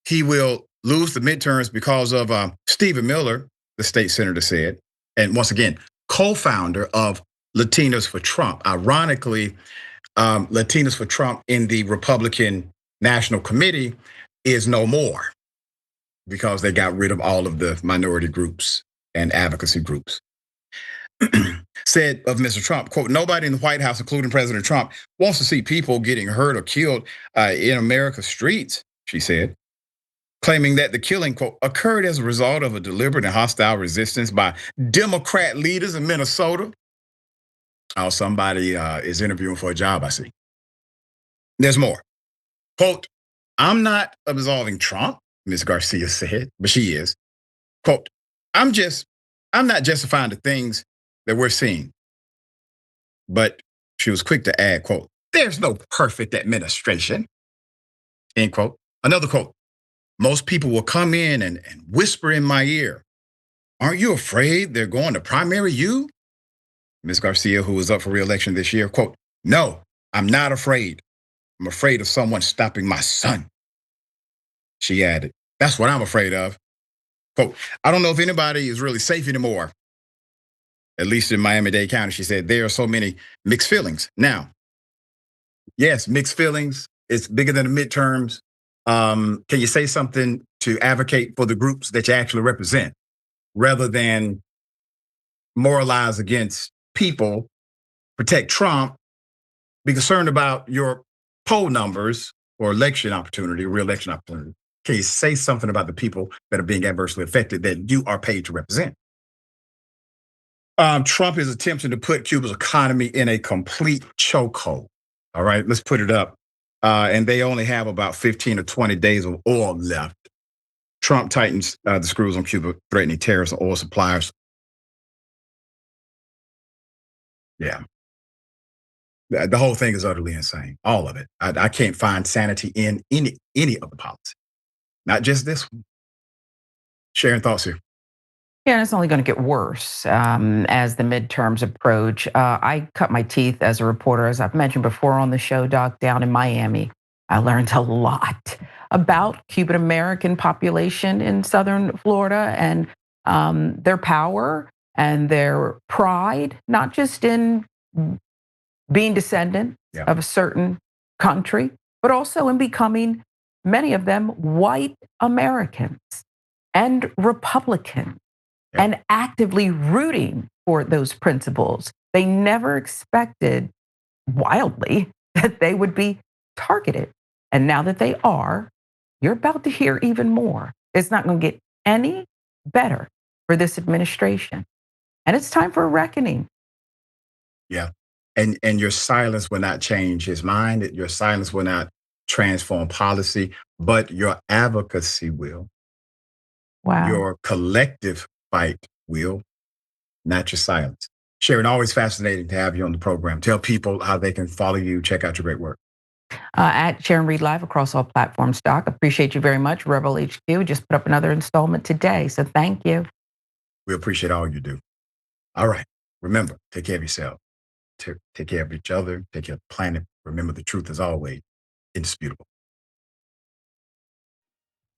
he will lose the midterms because of Stephen Miller, the state senator said. And once again, co-founder of Latinos for Trump. Ironically, Latinos for Trump in the Republican National Committee is no more because they got rid of all of the minority groups and advocacy groups. Said of Mr. Trump, quote, nobody in the White House, including President Trump, wants to see people getting hurt or killed in America's streets, she said, claiming that the killing, quote, occurred as a result of a deliberate and hostile resistance by Democrat leaders in Minnesota. Oh, somebody is interviewing for a job, I see. There's more. Quote, I'm not absolving Trump, Ms. Garcia said, but she is. Quote, I'm not justifying the things that we're seeing. But she was quick to add, quote, there's no perfect administration, end quote. Another quote, most people will come in and whisper in my ear, aren't you afraid they're going to primary you? Ms. Garcia, who was up for re-election this year, quote, no, I'm not afraid. I'm afraid of someone stopping my son. She added, that's what I'm afraid of. Quote, I don't know if anybody is really safe anymore. At least in Miami-Dade County, she said, there are so many mixed feelings. Now, yes, mixed feelings. It's bigger than the midterms. Can you say something to advocate for the groups that you actually represent rather than moralize against people, protect Trump, be concerned about your poll numbers or election opportunity, re-election opportunity? Can you say something about the people that are being adversely affected that you are paid to represent? Trump is attempting to put Cuba's economy in a complete chokehold. All right, let's put it up. And they only have about 15 or 20 days of oil left. Trump tightens the screws on Cuba, threatening tariffs on oil suppliers. Yeah. The whole thing is utterly insane. All of it. I can't find sanity in any of the policy. Not just this one. Sharon, thoughts here? Yeah, and it's only going to get worse as the midterms approach. I cut my teeth as a reporter, as I've mentioned before on the show, Doc, down in Miami. I learned a lot about Cuban American population in Southern Florida and their power and their pride, not just in being descendant of a certain country, but also in becoming, many of them, white Americans and Republicans. And actively rooting for those principles. They never expected, wildly, that they would be targeted. And now that they are, you're about to hear even more. It's not going to get any better for this administration. And it's time for a reckoning. Yeah. And your silence will not change his mind. Your silence will not transform policy, but your advocacy will. Wow. Your collective fight will, not your silence. Sharon, always fascinating to have you on the program. Tell people how they can follow you, check out your great work. At Sharon Reed Live across all platforms, Doc. Appreciate you very much. Rebel HQ just put up another installment today, so thank you. We appreciate all you do. All right, remember, take care of yourself. Take care of each other, take care of the planet. Remember, the truth is always indisputable.